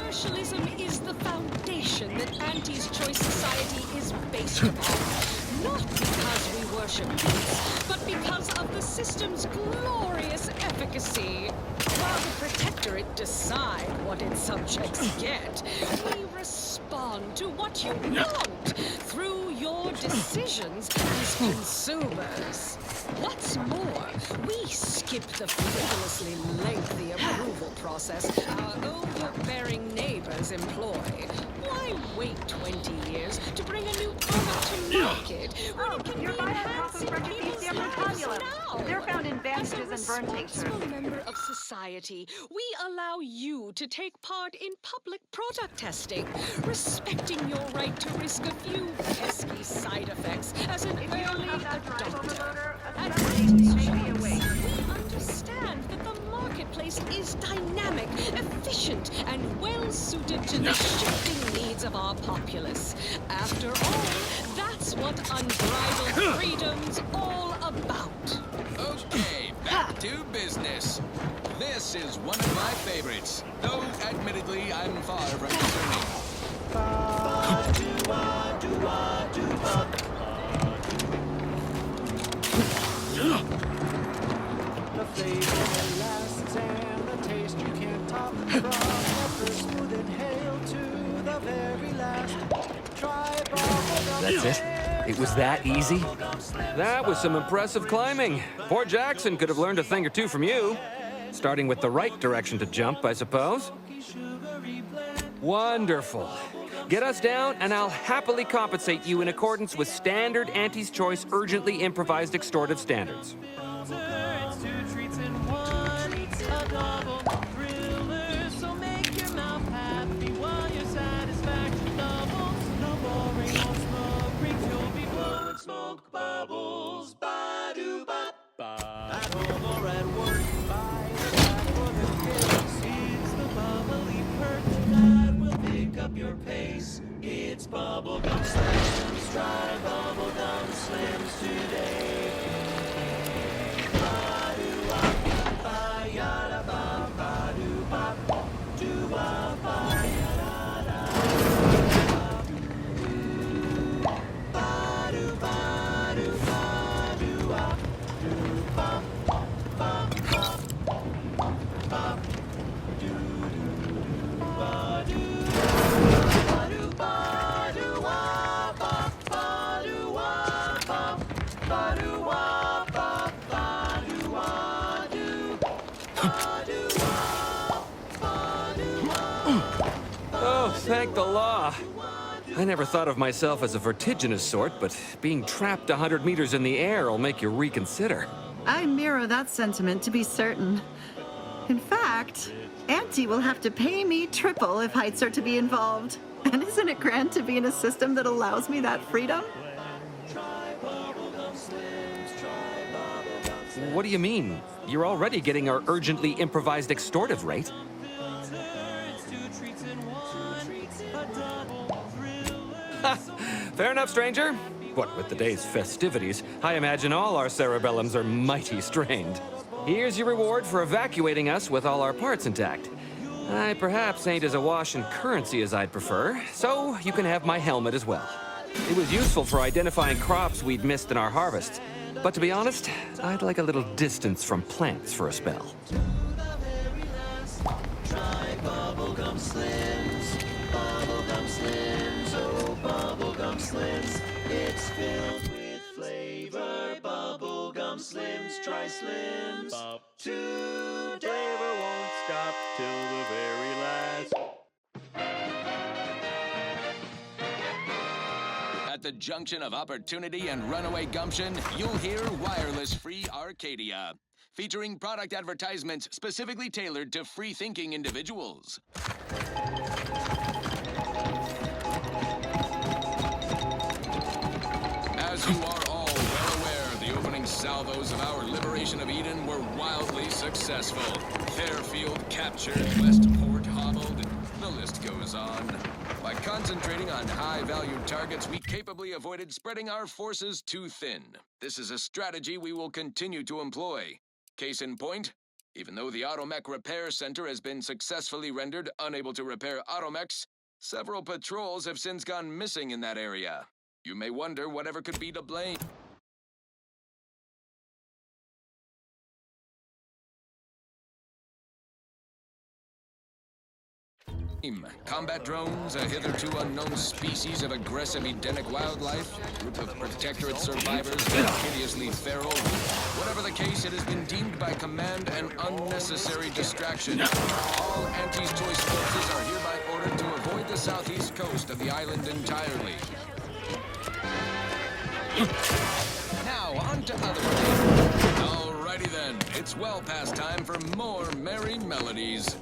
Commercialism is the foundation that Auntie's Choice Society is based upon. Not because we worship peace, but because of the system's glorious efficacy. While the Protectorate decide what its subjects get, we respond to what you want through your decisions as consumers. What's more, we skip the frivolously lengthy approval process our overbearing neighbors employ. Why wait 20 years to bring a new product to market when it can be enhanced in people's lives now? They're found in bandages and burn tinctures. As a responsible member of society, we allow you to take part in public product testing, respecting your right to risk a few pesky side effects as an early adopter. At Auntie's Choice, we understand that the marketplace is dynamic, efficient, and well-suited to the shifting needs of our populace. After all, that's what unbridled freedom's all about. Okay, back to business. This is one of my favorites, though admittedly I'm far from discerning. That's it? It was that easy? That was some impressive climbing. Poor Jackson could have learned a thing or two from you. Starting with the right direction to jump, I suppose. Wonderful. Get us down, and I'll happily compensate you in accordance with standard Auntie's Choice urgently improvised extortive standards. Smoke bubbles, ba-do-ba. At home or at work, buy the back for the case. It's the bubbly perk that will pick up your pace. It's Bubblegum Slims. Try Bubblegum Slims today. Ba-do-ba, ba-ya-da-ba, ba-do-ba, do-ba, ba-ya-da-da. Oh, thank the law. I never thought of myself as a vertiginous sort, but being trapped 100 meters in the air will make you reconsider. I mirror that sentiment, to be certain. In fact, Auntie will have to pay me triple if heights are to be involved. And isn't it grand to be in a system that allows me that freedom? What do you mean? You're already getting our urgently improvised extortive rate. Fair enough, stranger. What with the day's festivities, I imagine all our cerebellums are mighty strained. Here's your reward for evacuating us with all our parts intact. I perhaps ain't as awash in currency as I'd prefer, so you can have my helmet as well. It was useful for identifying crops we'd missed in our harvest. But to be honest, I'd like a little distance from plants for a spell. Try Bubblegum Slims. Bubblegum Slims, oh Bubblegum Slims. It's filled with flavor. Bubblegum Slims, try Slims. Today. Flavor won't stop till the very last. At the junction of opportunity and runaway gumption, you'll hear Wireless Free Arcadia, featuring product advertisements specifically tailored to free-thinking individuals. As you are all well aware, the opening salvos of our Liberation of Eden were wildly successful. Fairfield captured, Westport hobbled, the list goes on. By concentrating on high-value targets, we capably avoided spreading our forces too thin. This is a strategy we will continue to employ. Case in point, even though the Automech Repair Center has been successfully rendered unable to repair automechs, several patrols have since gone missing in that area. You may wonder whatever could be to blame. Combat drones, a hitherto unknown species of aggressive Edenic wildlife, group of Protectorate survivors, hideously feral. Whatever the case, it has been deemed by command an unnecessary distraction. All Auntie's Choice forces are hereby ordered to avoid the southeast coast of the island entirely. Now, on to other things. Alrighty then, it's well past time for more merry melodies.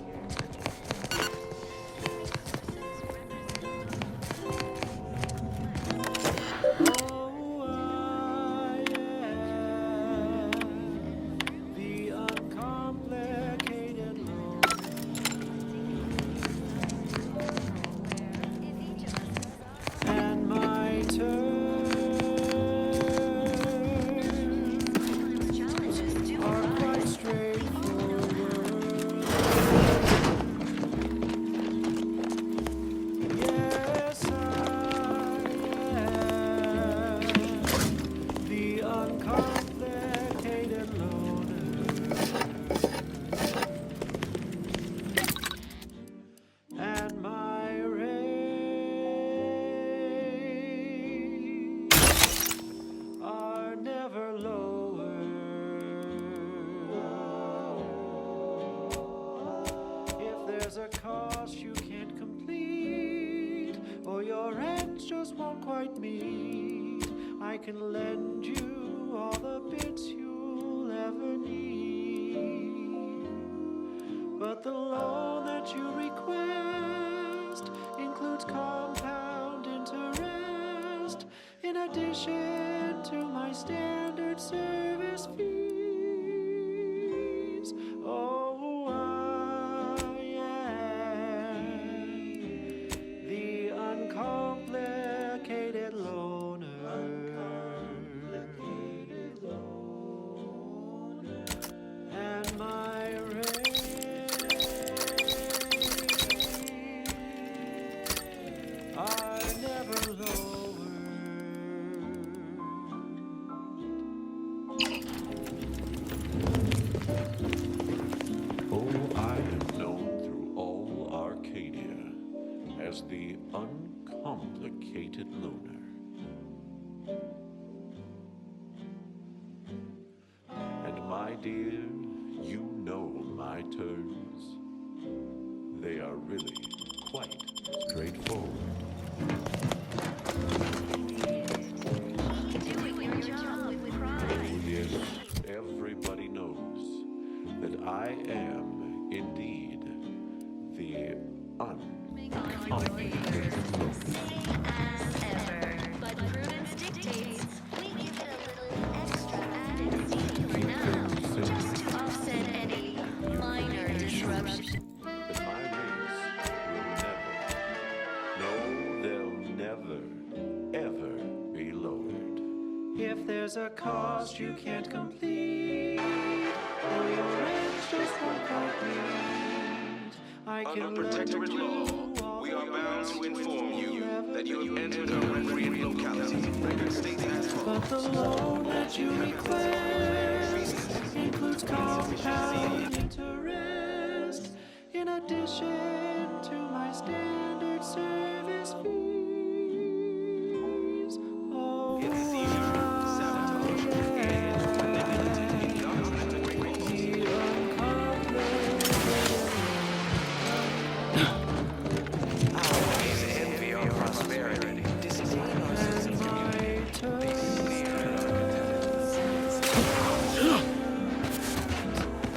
just won't quite meet. I can lend you all the bits you'll ever need, but the loan that you request includes compound interest in addition to my standard service fees. Oh, I am the uncomplicated loner. And my rates are never lower. Oh, I am known through all Arcadia as the uncomplicated loner. And my dear, you know my terms. They are really quite straightforward. Yes, everybody knows that I am indeed the uncomplicated loner. But prudence dictates we give it a little extra added seed for now, just to offset any minor disruption. That my rates will they'll never, ever be lowered. If there's a cost you can't complete, or your rent's just won't quite meet, I can Under protectorate law, we are bound to inform you that you have entered a rent-free locality. Record states as but the follows. loan that you request includes compound interest in addition to my standard service fees. Oh,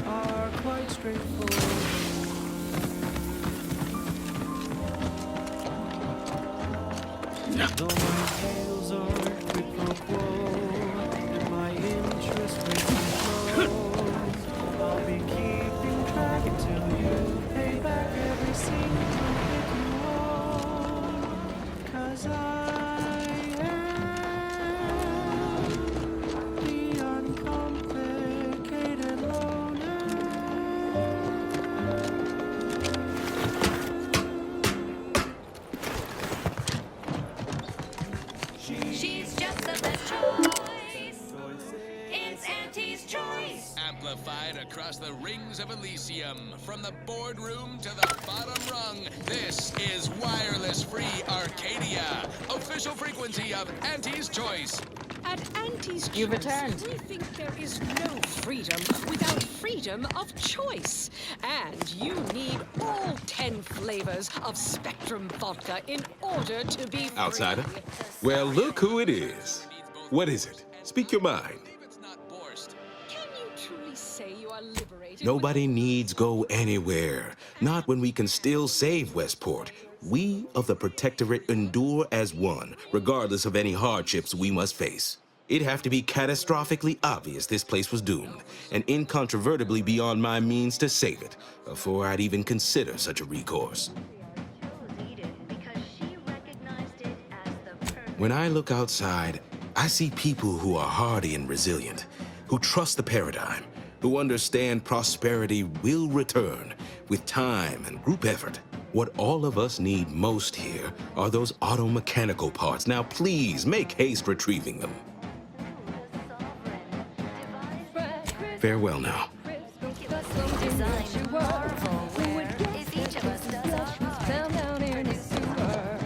are quite straightforward. Though my deals are quid pro quo and my interest rates are low, I'll be keeping track until you pay back every single bit you owe. 'Cause I am the uncomplicated loner. She's just the best choice. It's Auntie's choice. Amplified across the rings of Elysium, from the boardroom to the bottom rung, this is Wireless Free Arcadia, official frequency of Auntie's Choice. At Auntie's You've Choice, returned. we think there is no freedom without freedom of choice. And you need all 10 flavors of Spectrum vodka in order to be free. Outsider? Well, look who it is. What is it? Speak your mind. Can you truly say you are liberated? Nobody needs go anywhere. Not when we can still save Westport. We of the Protectorate endure as one, regardless of any hardships we must face. It'd have to be catastrophically obvious this place was doomed, and incontrovertibly beyond my means to save it, before I'd even consider such a recourse. When I look outside, I see people who are hardy and resilient, who trust the paradigm, who understand prosperity will return with time and group effort. What all of us need most here are those auto-mechanical parts. Now please make haste retrieving them. Farewell now. Design marvel where if each of us does our part. Down, down here in the sewer.